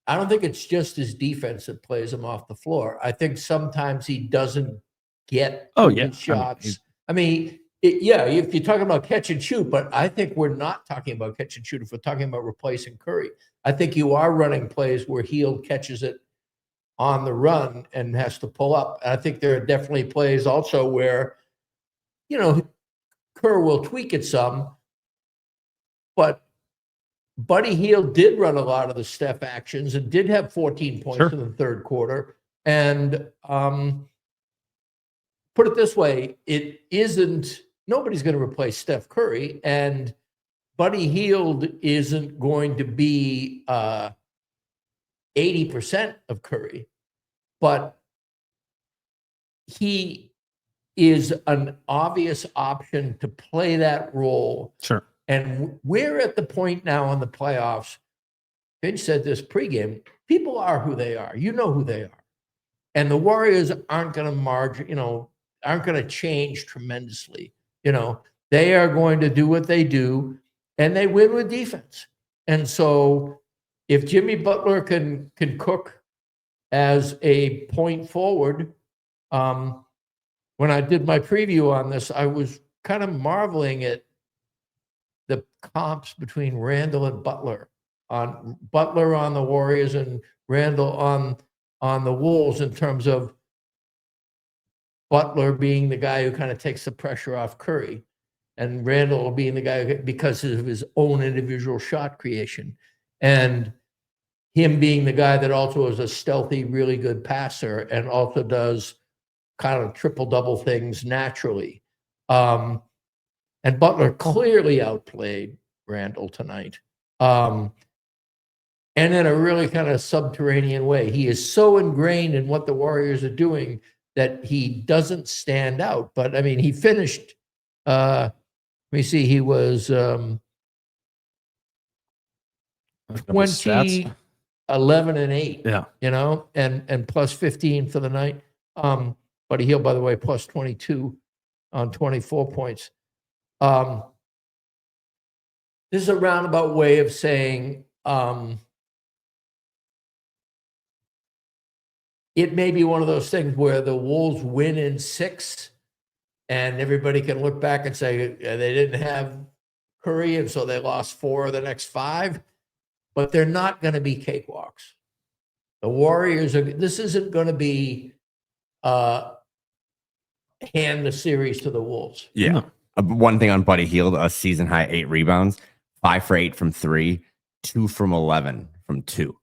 I don't think it's just his defense that plays him off the floor. I think sometimes he doesn't get his shots. If you're talking about catch and shoot, but I think we're not talking about catch and shoot if we're talking about replacing Curry. I think you are running plays where Hield catches it on the run and has to pull up. And I think there are definitely plays also where, Kerr will tweak it some, but Buddy Hield did run a lot of the Steph actions and did have 14 points in the third quarter. And put it this way, nobody's going to replace Steph Curry, and Buddy Hield isn't going to be 80% of Curry, but he is an obvious option to play that role. Sure. And we're at the point now in the playoffs. Finch said this pregame, people are who they are. You know who they are. And the Warriors aren't going to aren't going to change tremendously. They are going to do what they do, and they win with defense. And so if Jimmy Butler can cook as a point forward, when I did my preview on this, I was kind of marveling at the comps between Randall and Butler on the Warriors and Randall on the Wolves, in terms of Butler being the guy who kind of takes the pressure off Curry, and Randall being the guy because of his own individual shot creation, and him being the guy that also is a stealthy, really good passer and also does kind of triple-double things naturally. And Butler clearly outplayed Randall tonight. And in a really kind of subterranean way. He is so ingrained in what the Warriors are doing that he doesn't stand out. But, I mean, he finished, let me see, he was 20, 11, and 8. Yeah. And plus 15 for the night. Buddy Hield, by the way, plus 22 on 24 points. This is a roundabout way of saying it may be one of those things where the Wolves win in 6 and everybody can look back and say they didn't have Curry and so they lost 4 of the next 5, but they're not going to be cakewalks. The Warriors this isn't going to be hand the series to the Wolves. Yeah. No. One thing on Buddy Hield, a season high 8 rebounds, 5 for 8 from 3, 2 from 11 from 2.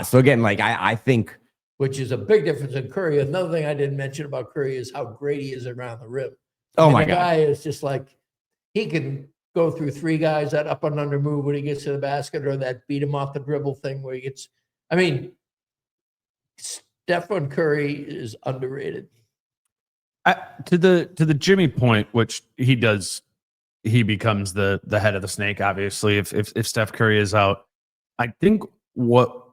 So again, like I think, which is a big difference in Curry. Another thing I didn't mention about Curry is how great he is around the rim. Oh my God. The guy is just like, he can go through 3 guys, that up and under move when he gets to the basket, or that beat him off the dribble thing where he gets, Stephen Curry is underrated. To the Jimmy point, which he does, he becomes the head of the snake, obviously, if Steph Curry is out. I think what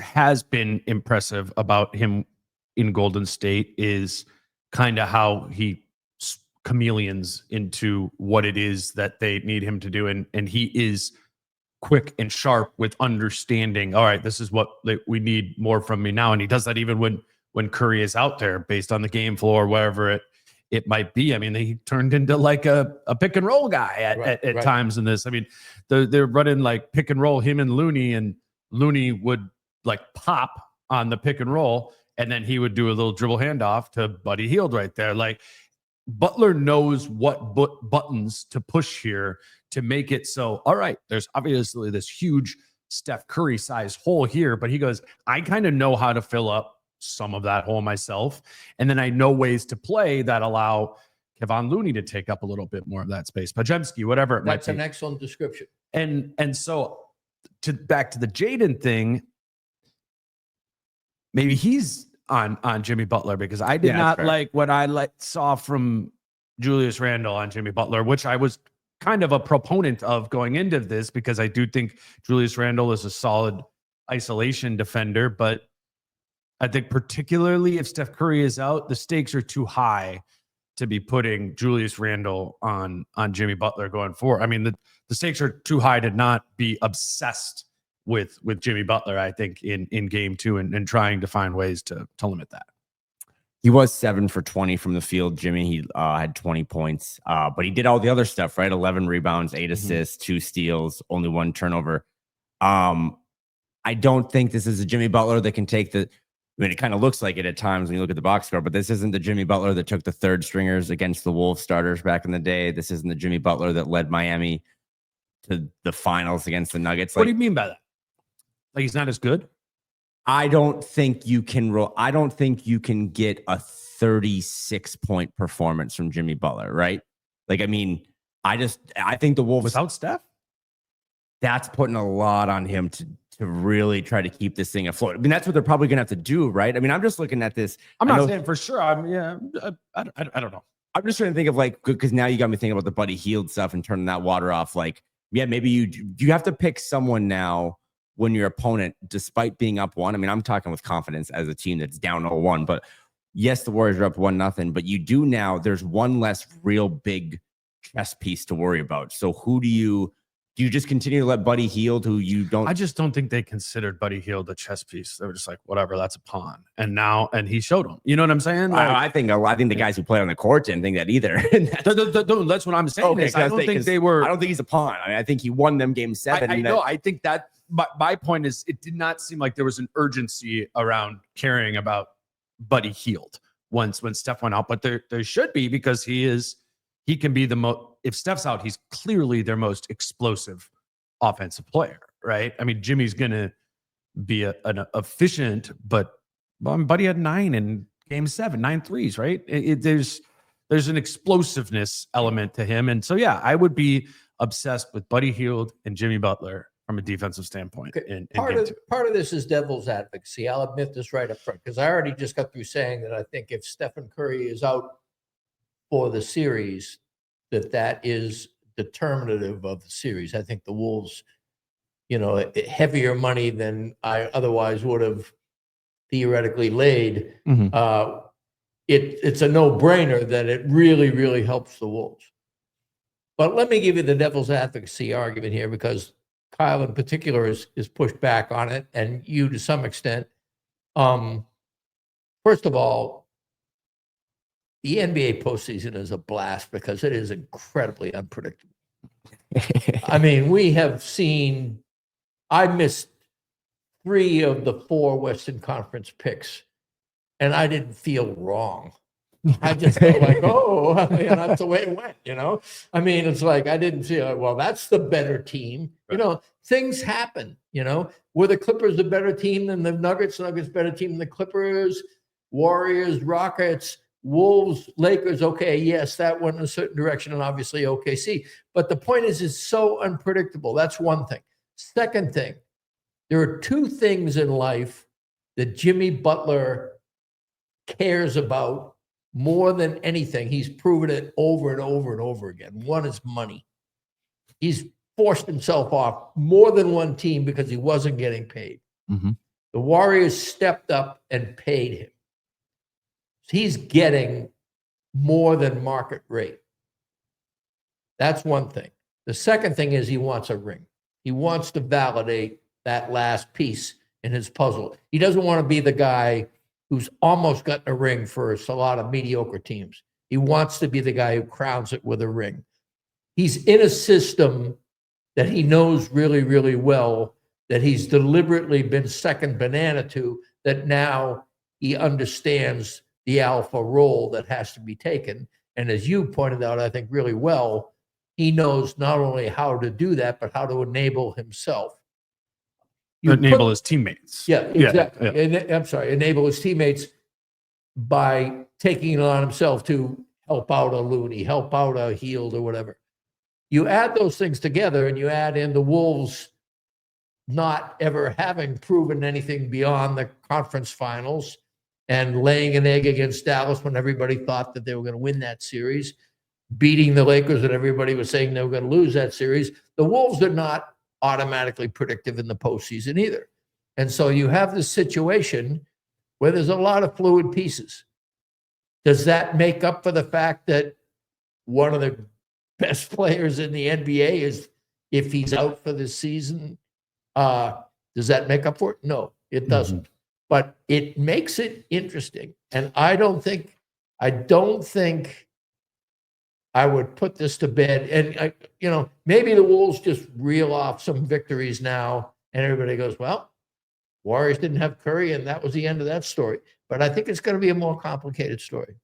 has been impressive about him in Golden State is kind of how he chameleons into what it is that they need him to do. And he is quick and sharp with understanding, all right, this is what we need more from me now. And he does that even when Curry is out there, based on the game floor, wherever it might be. I mean, he turned into like a pick and roll guy at times in this. I mean, they're running like pick and roll, him and Looney would like pop on the pick and roll, and then he would do a little dribble handoff to Buddy Hield right there. Like, Butler knows what buttons to push here to make it so, all right, there's obviously this huge Steph Curry size hole here, but he goes, I kind of know how to fill up some of that hole myself. And then I know ways to play that allow Kevon Looney to take up a little bit more of that space. Pajemski, whatever it might be. That's an excellent description. And so back to the Jaden thing, maybe he's on Jimmy Butler, because I did not like what I saw from Julius Randle on Jimmy Butler, which I was kind of a proponent of going into this, because I do think Julius Randle is a solid isolation defender. But I think particularly if Steph Curry is out, the stakes are too high to be putting Julius Randle on Jimmy Butler going forward. I mean, the stakes are too high to not be obsessed with Jimmy Butler, I think, in game 2 and trying to find ways to limit that. He was 7 for 20 from the field, Jimmy. He had 20 points, but he did all the other stuff, right? 11 rebounds, 8 assists, 2 steals, only 1 turnover. I don't think this is a Jimmy Butler that can take the, I mean, it kind of looks like it at times when you look at the box score, but this isn't the Jimmy Butler that took the third stringers against the Wolves starters back in the day. This isn't the Jimmy Butler that led Miami to the finals against the Nuggets. What do you mean by that? Like, he's not as good? I don't think you can get a 36-point performance from Jimmy Butler, right? Like, I mean, I think the Wolves without Steph, that's putting a lot on him to really try to keep this thing afloat. I mean, that's what they're probably going to have to do, right? I mean, I'm just looking at this. I'm not saying for sure. I don't know. I'm just trying to think of, like, because now you got me thinking about the Buddy Hield stuff and turning that water off. Like, yeah, maybe you have to pick someone now when your opponent, despite being up 1, I mean, I'm talking with confidence as a team that's down 0-1, but yes, the Warriors are up 1-0, but you do now, there's one less real big chess piece to worry about. So who do you just continue to let Buddy Hield, who you don't? I just don't think they considered Buddy Hield a chess piece. They were just like, whatever, that's a pawn. And he showed them. You know what I'm saying? Like, I think the guys who play on the court didn't think that either. That's what I'm saying. Okay, I don't think they were. I don't think he's a pawn. I mean, I think he won them game 7. I know. I think that my point is, it did not seem like there was an urgency around caring about Buddy Hield when Steph went out, but there should be, because he can be the most. If Steph's out, he's clearly their most explosive offensive player, right? I mean, Jimmy's gonna be an efficient, but Buddy had 9 in game 7, 9 threes, right? There's an explosiveness element to him, and so yeah, I would be obsessed with Buddy Hield and Jimmy Butler from a defensive standpoint. Okay. Part of this is devil's advocacy. I'll admit this right up front, because I already just got through saying that I think if Stephen Curry is out for the series, that is determinative of the series. I think the Wolves, heavier money than I otherwise would have theoretically laid. Mm-hmm. It's a no-brainer that it really, really helps the Wolves. But let me give you the devil's advocacy argument here, because Kyle in particular is pushed back on it, and you to some extent. First of all, the NBA postseason is a blast because it is incredibly unpredictable. I mean, I missed 3 of the 4 Western Conference picks, and I didn't feel wrong. I just felt like, that's the way it went, I mean, it's like, I didn't feel like, well, that's the better team. Right. Things happen, Were the Clippers a better team than the Nuggets? Nuggets better team than the Clippers? Warriors, Rockets, Wolves, Lakers, okay, yes, that went in a certain direction, and obviously OKC. But the point is, it's so unpredictable. That's one thing. Second thing, there are 2 things in life that Jimmy Butler cares about more than anything. He's proven it over and over and over again. One is money. He's forced himself off more than one team because he wasn't getting paid. Mm-hmm. The Warriors stepped up and paid him. He's getting more than market rate. That's one thing. The second thing is he wants a ring. He wants to validate that last piece in his puzzle. He doesn't want to be the guy who's almost gotten a ring for a lot of mediocre teams. He wants to be the guy who crowns it with a ring. He's in a system that he knows really, really well, that he's deliberately been second banana to, that now he understands the alpha role that has to be taken. And as you pointed out, I think really well, he knows not only how to do that, but how to enable himself. enable his teammates. Yeah, exactly. Yeah. And I'm sorry, enable his teammates by taking it on himself to help out a Looney, help out a Heald or whatever. You add those things together and you add in the Wolves not ever having proven anything beyond the conference finals and laying an egg against Dallas when everybody thought that they were going to win that series, beating the Lakers and everybody was saying they were going to lose that series. The Wolves are not automatically predictive in the postseason either. And so you have this situation where there's a lot of fluid pieces. Does that make up for the fact that one of the best players in the NBA is, if he's out for the season, does that make up for it? No, it doesn't. Mm-hmm. But it makes it interesting. And I don't think I would put this to bed. And, maybe the Wolves just reel off some victories now and everybody goes, well, Warriors didn't have Curry and that was the end of that story. But I think it's going to be a more complicated story.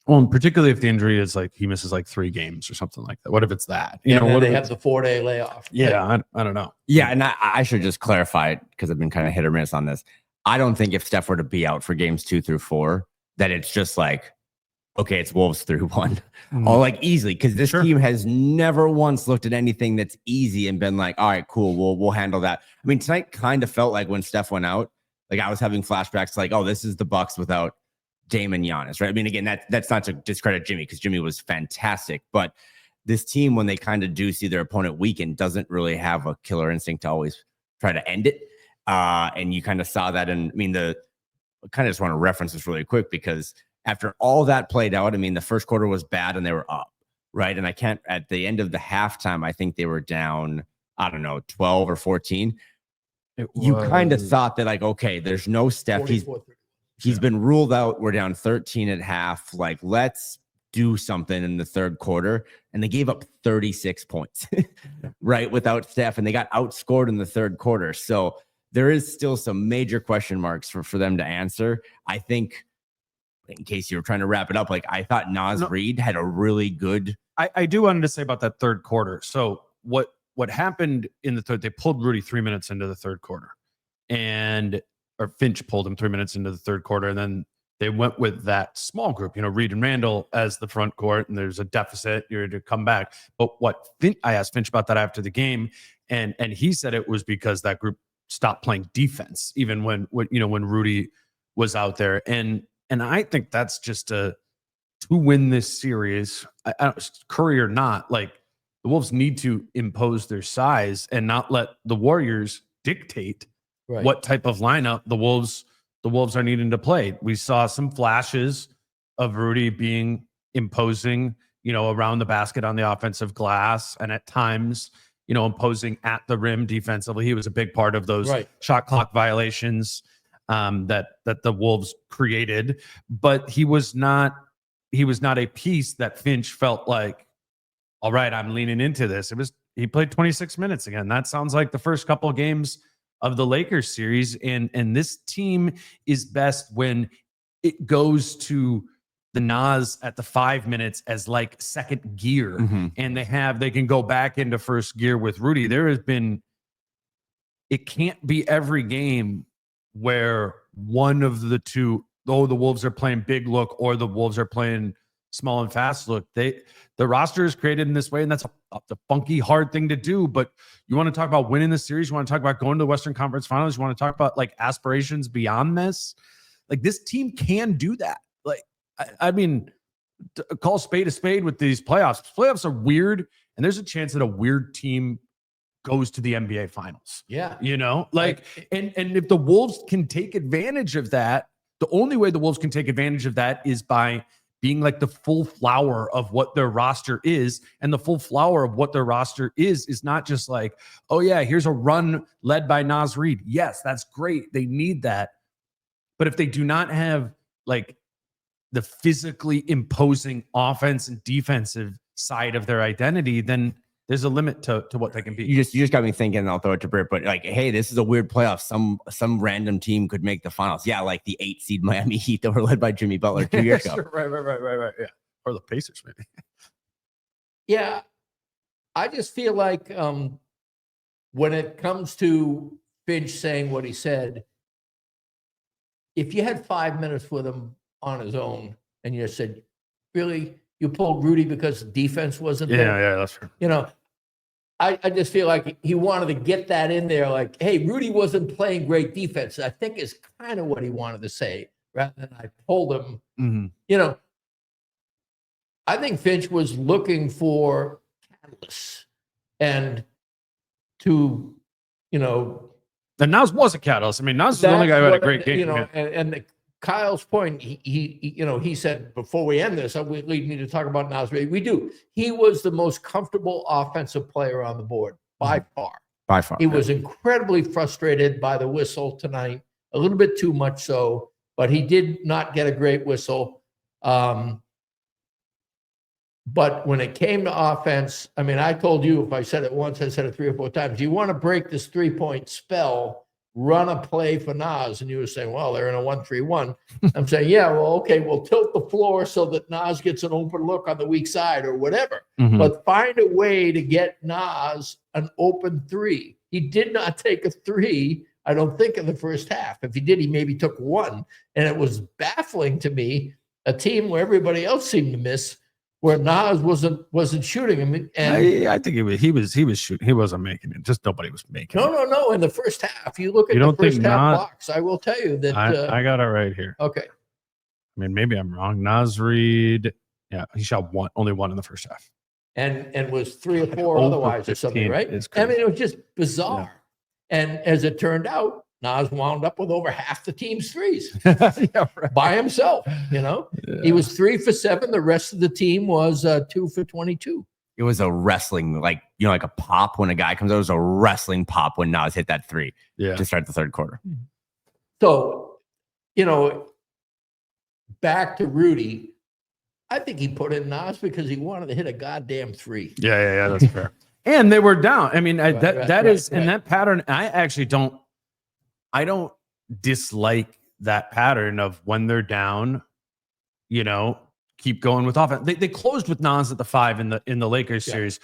Well, and particularly if the injury is like he misses like 3 games or something like that. What if it's that? What they have the 4-day layoff? Yeah, I don't know. Yeah, and I should just clarify, because I've been kind of hit or miss on this. I don't think if Steph were to be out for games 2 through 4, that it's just like, okay, it's Wolves through 1, or like easily, because this team has never once looked at anything that's easy and been like, all right, cool, we'll handle that. I mean, tonight kind of felt like when Steph went out, like I was having flashbacks to like, oh, this is the Bucks without Dame and Giannis, right? I mean, again, that's not to discredit Jimmy, because Jimmy was fantastic, but this team, when they kind of do see their opponent weaken, doesn't really have a killer instinct to always try to end it. And you kind of saw that. And I mean, I kind of just want to reference this really quick, because after all that played out, I mean, the first quarter was bad and they were up, right? And at the end of the halftime, I think they were down, I don't know, 12 or 14. You kind of thought that, like, okay, there's no Steph. He's been ruled out. We're down 13 at half. Like, let's do something in the third quarter. And they gave up 36 points, right, without Steph. And they got outscored in the third quarter. So there is still some major question marks for them to answer. I think, in case you were trying to wrap it up, like, I thought Naz Reid had a really good. I do wanted to say about that third quarter. So what happened in the third, they pulled Rudy 3 minutes into the third quarter, or Finch pulled him 3 minutes into the third quarter. And then they went with that small group, Reid and Randall as the front court, and there's a deficit, you're to come back. But I asked Finch about that after the game, and he said it was because that group stopped playing defense, even when Rudy was out there. And I think that's just to win this series, Curry or not, like, the Wolves need to impose their size and not let the Warriors dictate what type of lineup the Wolves are needing to play. We saw some flashes of Rudy being imposing, around the basket on the offensive glass, and at times, imposing at the rim defensively. He was a big part of those shot clock violations that the Wolves created, but he was not a piece that Finch felt like, all right, I'm leaning into this. He played 26 minutes again. That sounds like the first couple of games of the Lakers series. And this team is best when it goes to the Naz at the 5 minutes as like second gear. Mm-hmm. And they can go back into first gear with Rudy. It can't be every game where one of the two, the Wolves are playing big look or the Wolves are playing small and fast look. The roster is created in this way, and that's a funky, hard thing to do. But you want to talk about winning the series, you want to talk about going to the Western Conference Finals, you want to talk about like aspirations beyond this. Like, this team can do that. Like, I mean, call spade a spade with these playoffs. Playoffs are weird, and there's a chance that a weird team goes to the NBA Finals. Yeah, and if the Wolves can take advantage of that, the only way the Wolves can take advantage of that is by being like the full flower of what their roster is. And the full flower of what their roster is not just like, oh yeah, here's a run led by Naz Reid. Yes, that's great. They need that. But if they do not have like the physically imposing offense and defensive side of their identity, then there's a limit to what they can be. You just got me thinking, and I'll throw it to Britt, but like, hey, this is a weird playoff. Some random team could make the finals. Yeah, like the 8 seed Miami Heat that were led by Jimmy Butler 2 years ago. Right. Yeah. Or the Pacers, maybe. Yeah. I just feel like when it comes to Finch saying what he said, if you had 5 minutes with him on his own and you said, really, you pulled Rudy because defense wasn't there? Yeah, that's true. You know, I just feel like he wanted to get that in there, like, hey, Rudy wasn't playing great defense. I think is kind of what he wanted to say, rather than I pulled him. Mm-hmm. You know, I think Finch was looking for catalysts and to, you know, And Naz was a catalyst. I mean, Naz is the only guy who had a great game. You know, and Kyle's point, he said, before we end this, we need to talk about Naz. We do. He was the most comfortable offensive player on the board by far. By far. He was incredibly frustrated by the whistle tonight, a little bit too much so, but he did not get a great whistle. But when it came to offense, I mean, I told you, if I said it once, I said it 3 or 4 times. You want to break this 3-point spell, run a play for Naz. And you were saying, well, they're in a 1-3-1. I'm saying, yeah, well, okay, we'll tilt the floor so that Naz gets an open look on the weak side or whatever. Mhm. But find a way to get Naz an open 3. He did not take a 3, I don't think, in the first half. If he did, he maybe took 1. And it was baffling to me, a team where everybody else seemed to miss, where Naz wasn't shooting him. And I think he was shooting. He wasn't making it. Just nobody was making it. no. In the first half, you look at the first half box. I will tell you that I got it right here. Okay. I mean, maybe I'm wrong. Naz Reid, yeah, he shot only one in the first half, and was 3 or 4 Over otherwise or something, 15 right? is I mean, crazy. it was just bizarre. And as it turned out, Naz wound up with over half the team's threes yeah, right. by himself. You know, he was 3 for 7. The rest of the team was 2 for 22. It was a wrestling, like, you know, like a pop when a guy comes out. It was a wrestling pop when Naz hit that 3 to start the third quarter. So, you know, back to Rudy, I think he put in Naz because he wanted to hit a goddamn 3. Yeah, that's fair. And they were down. I mean, that pattern. I don't dislike that pattern of when they're down, you know, keep going with offense. They closed with Naz at the 5 in the Lakers series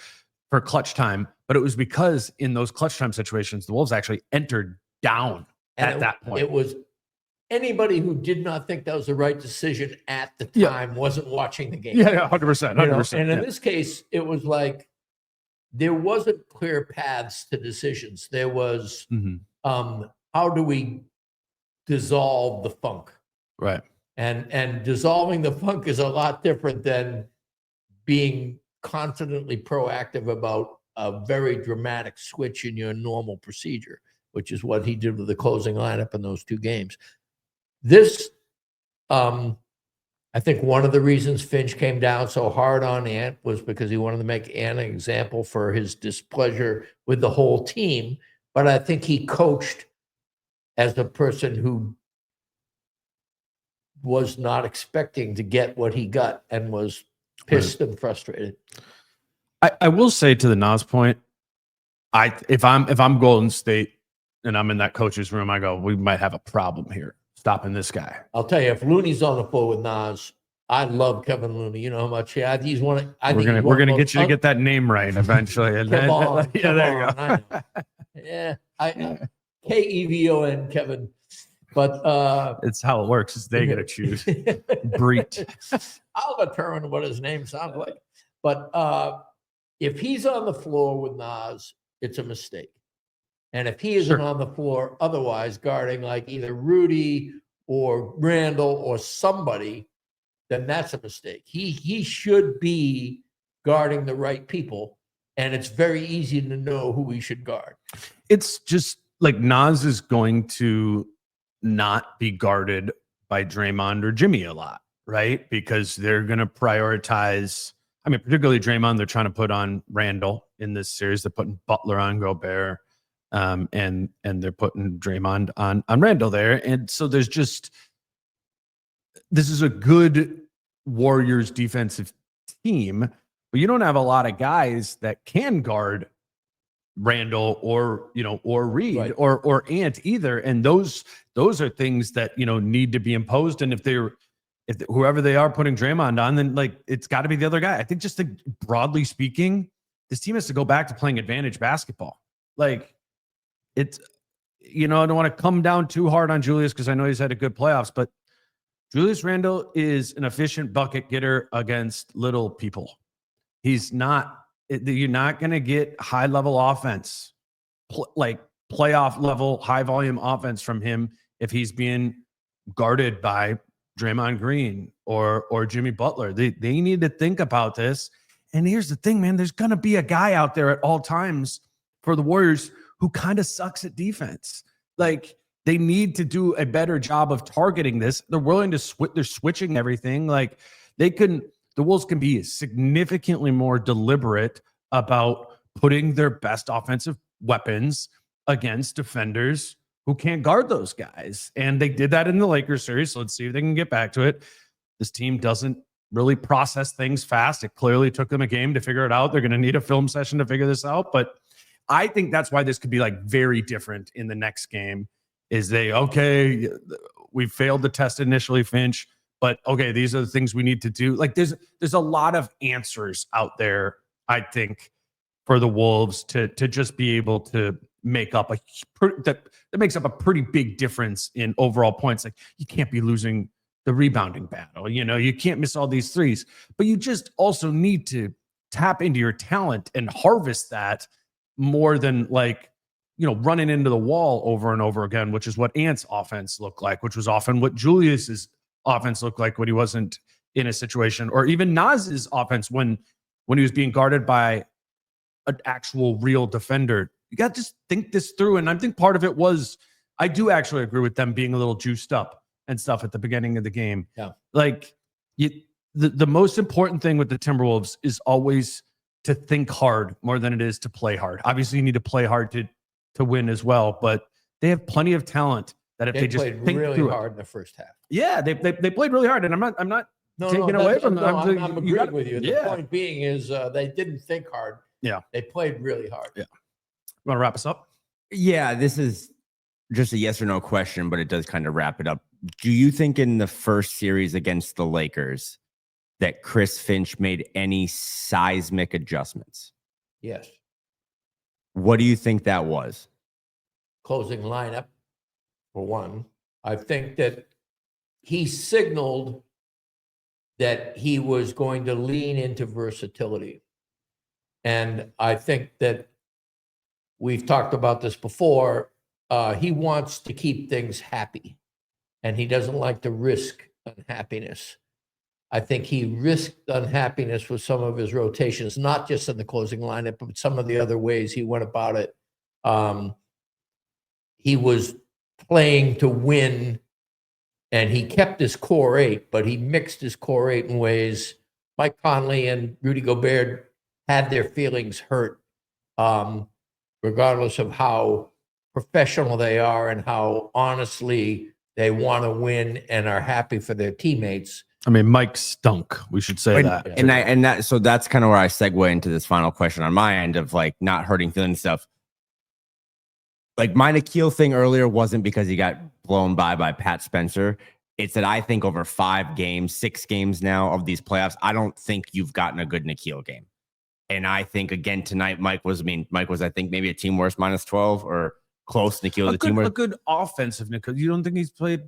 for clutch time, but it was because in those clutch time situations, the Wolves actually entered down at that point. It was anybody who did not think that was the right decision at the time wasn't watching the game. Yeah, 100%. 100%. And in this case, it was like there wasn't clear paths to decisions. There was how do we dissolve the funk? Right. And dissolving the funk is a lot different than being confidently proactive about a very dramatic switch in your normal procedure, which is what he did with the closing lineup in those 2 games. This, I think one of the reasons Finch came down so hard on Ant was because he wanted to make Ant an example for his displeasure with the whole team. But I think he coached as a person who was not expecting to get what he got and was pissed and frustrated. I will say, to the Naz point, if I'm Golden State and I'm in that coach's room, I go, we might have a problem here stopping this guy. I'll tell you, if Looney's on the floor with Naz, I love Kevin Looney. You know how much he's one. We're gonna get you to get that name right eventually. And come on, yeah, there you go. Yeah, Kevon, Kevin. But it's how it works. Is they get to choose. Britt. I'll determine what his name sounds like. But if he's on the floor with Naz, it's a mistake. And if he isn't on the floor otherwise, guarding like either Rudy or Randall or somebody, then that's a mistake. He should be guarding the right people, and it's very easy to know who he should guard. It's just like Naz is going to not be guarded by Draymond or Jimmy a lot, right? Because they're going to prioritize. I mean, particularly Draymond, they're trying to put on Randall in this series. They're putting Butler on Gobert, and they're putting Draymond on Randall there. And so there's just, this is a good Warriors defensive team, but you don't have a lot of guys that can guard Randall or Reed, right, or Ant either. And those are things that, need to be imposed. And if whoever they are putting Draymond on, then like, it's got to be the other guy. I think just broadly speaking, this team has to go back to playing advantage basketball. Like I don't want to come down too hard on Julius because I know he's had a good playoffs, but Julius Randle is an efficient bucket getter against little people. He's not, you're not going to get high level offense, like playoff level, high volume offense from him if he's being guarded by Draymond Green or Jimmy Butler. They need to think about this. And here's the thing, man, there's going to be a guy out there at all times for the Warriors who kind of sucks at defense. Like, they need to do a better job of targeting this. They're willing to they're switching everything. Like, the Wolves can be significantly more deliberate about putting their best offensive weapons against defenders who can't guard those guys. And they did that in the Lakers series. So let's see if they can get back to it. This team doesn't really process things fast. It clearly took them a game to figure it out. They're going to need a film session to figure this out. But I think that's why this could be like very different in the next game. Is we failed the test initially, Finch, but okay, these are the things we need to do. Like, there's a lot of answers out there, I think, for the Wolves to just be able to make up that makes up a pretty big difference in overall points. Like, you can't be losing the rebounding battle. You can't miss all these threes, but you just also need to tap into your talent and harvest that more than running into the wall over and over again, which is what Ant's offense looked like, which was often what Julius's offense looked like when he wasn't in a situation, or even Naz's offense when he was being guarded by an actual real defender. You got to just think this through. And I think part of it was, I do actually agree with them being a little juiced up and stuff at the beginning of the game. Yeah. Like, the most important thing with the Timberwolves is always to think hard more than it is to play hard. Obviously, you need to play hard to win as well, but they have plenty of talent that if they just played think really through hard in the first half. Yeah, they played really hard, and I'm not taking away from them. I'm agreeing with you. The point being is they didn't think hard. Yeah, they played really hard. Yeah. You want to wrap us up? Yeah, this is just a yes or no question, but it does kind of wrap it up. Do you think in the first series against the Lakers that Chris Finch made any seismic adjustments? Yes. What do you think that was? Closing lineup, for one. I think that he signaled that he was going to lean into versatility. And I think that we've talked about this before. He wants to keep things happy, and he doesn't like to risk unhappiness. I think he risked unhappiness with some of his rotations, not just in the closing lineup, but some of the other ways he went about it. He was playing to win, and he kept his core eight, but he mixed his core eight in ways. Mike Conley and Rudy Gobert had their feelings hurt, regardless of how professional they are and how honestly they want to win and are happy for their teammates. I mean, Mike stunk. We should say that. So that's kind of where I segue into this final question on my end of like not hurting feelings stuff. Like, my Nikhil thing earlier wasn't because he got blown by Pat Spencer. It's that I think over 6 games now of these playoffs, I don't think you've gotten a good Nikhil game. And I think again tonight, Mike was, I think maybe a team worst -12 or close. Nikhil, the team worst. A good offensive Nikhil. You don't think he's played?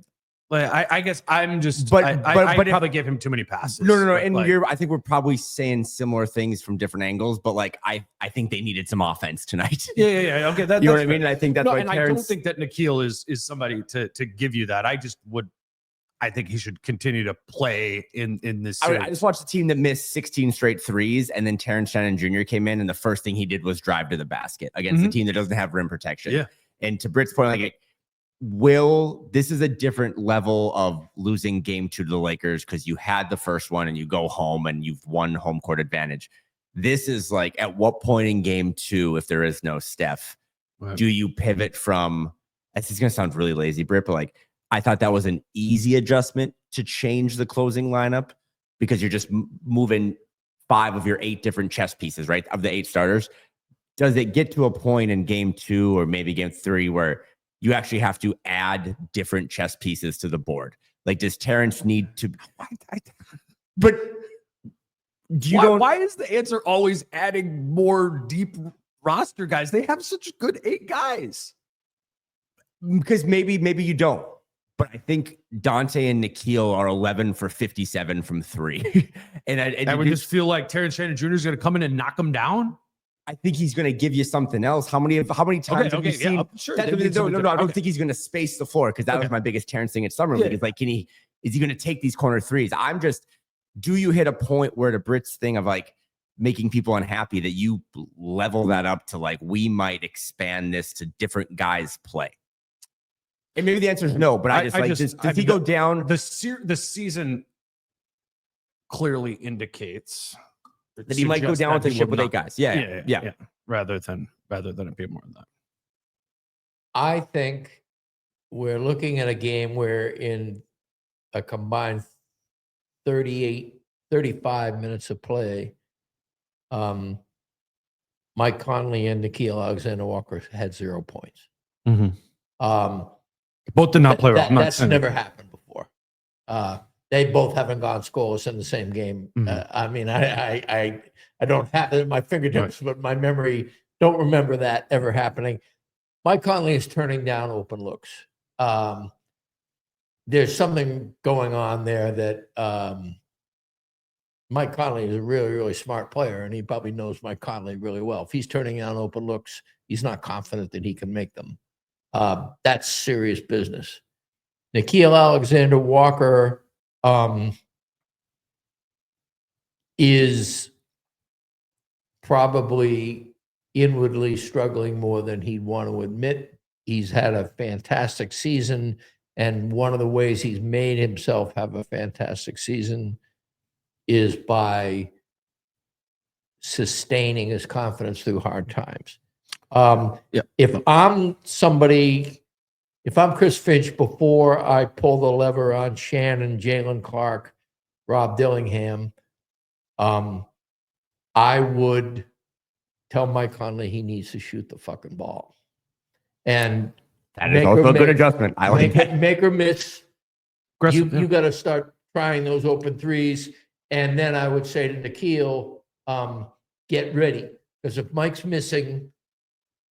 Like, I guess I'm just, but I probably gave him too many passes. No. And I think we're probably saying similar things from different angles, but like, I think they needed some offense tonight. Yeah. Okay. You know what I mean? And I think that's why I don't think that Nikhil is somebody to give you that. I think he should continue to play in this series. I just watched a team that missed 16 straight threes, and then Terrence Shannon Jr. came in, and the first thing he did was drive to the basket against a team that doesn't have rim protection. Yeah. And to Britt's point, like, this is a different level of losing game 2 to the Lakers because you had the first one and you go home and you've won home court advantage. This is like, at what point in game 2, if there is no Steph, do you pivot from, this is going to sound really lazy, Britt, but like, I thought that was an easy adjustment to change the closing lineup because you're just moving 5 of your 8 different chess pieces, right? Of the 8 starters. Does it get to a point in game 2 or maybe game 3 where you actually have to add different chess pieces to the board? Like, does Terrence need to? But why is the answer always adding more deep roster guys? They have such good 8 guys. Because maybe you don't. But I think Dante and Nikhil are 11 for 57 from 3. and we just feel like Terrence Shannon Jr. is going to come in and knock him down. I think he's going to give you something else. How many times have you seen? Yeah, sure. No, I don't think he's going to space the floor, because that was my biggest Terrence thing at Summer League. It's like, is he going to take these corner threes? Do you hit a point where, the Britt's thing of like making people unhappy, that you level that up to like, we might expand this to different guys play? And maybe the answer is no, but does he go down? The season clearly indicates that he might go down with the ship with 8 guys. Yeah. Rather than it be more than that. I think we're looking at a game where in a combined 35 minutes of play, Mike Conley and Nikhil Alexander-Walker had 0 points. Mm-hmm. Both did not play well. That's never happened before. They both haven't gone scoreless in the same game. Mm-hmm. I mean, I don't have it at my fingertips, but my memory don't remember that ever happening. Mike Conley is turning down open looks. There's something going on there that Mike Conley is a really, really smart player, and he probably knows Mike Conley really well. If he's turning down open looks, he's not confident that he can make them. That's serious business. Nikhil Alexander-Walker is probably inwardly struggling more than he'd want to admit. He's had a fantastic season, and one of the ways he's made himself have a fantastic season is by sustaining his confidence through hard times. If I'm Chris Finch, before I pull the lever on Shannon, Jalen Clark, Rob Dillingham, I would tell Mike Conley he needs to shoot the fucking ball. And that is also a good adjustment. I like that. Make or miss. You got to start trying those open threes. And then I would say to Nikhil, get ready. Because if Mike's missing,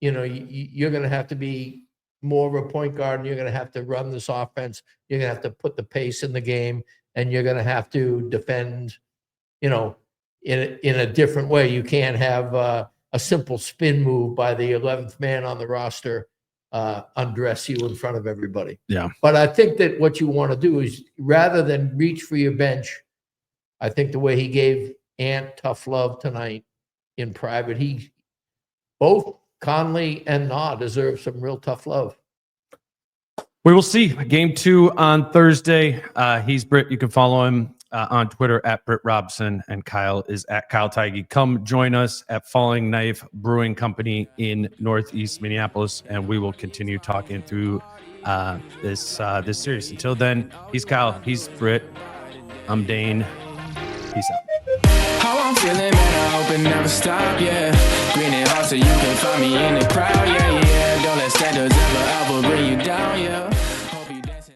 you're going to have to be more of a point guard, and you're going to have to run this offense. You're going to have to put the pace in the game, and you're going to have to defend, in a different way. You can't have a simple spin move by the 11th man on the roster undress you in front of everybody. Yeah. But I think that what you want to do is, rather than reach for your bench, I think the way he gave Ant tough love tonight in private, both Conley and Na deserve some real tough love. We will see. Game 2 on Thursday. He's Britt. You can follow him on Twitter at Britt Robson, and Kyle is at Kyle Theige. Come join us at Falling Knife Brewing Company in Northeast Minneapolis, and we will continue talking through this series. Until then, he's Kyle. He's Britt. I'm Dane. Peace out. How I'm feeling, man, I hope it never stop, yeah. Green and hot so you can find me in the crowd, yeah. Don't let standards ever bring you down, yeah.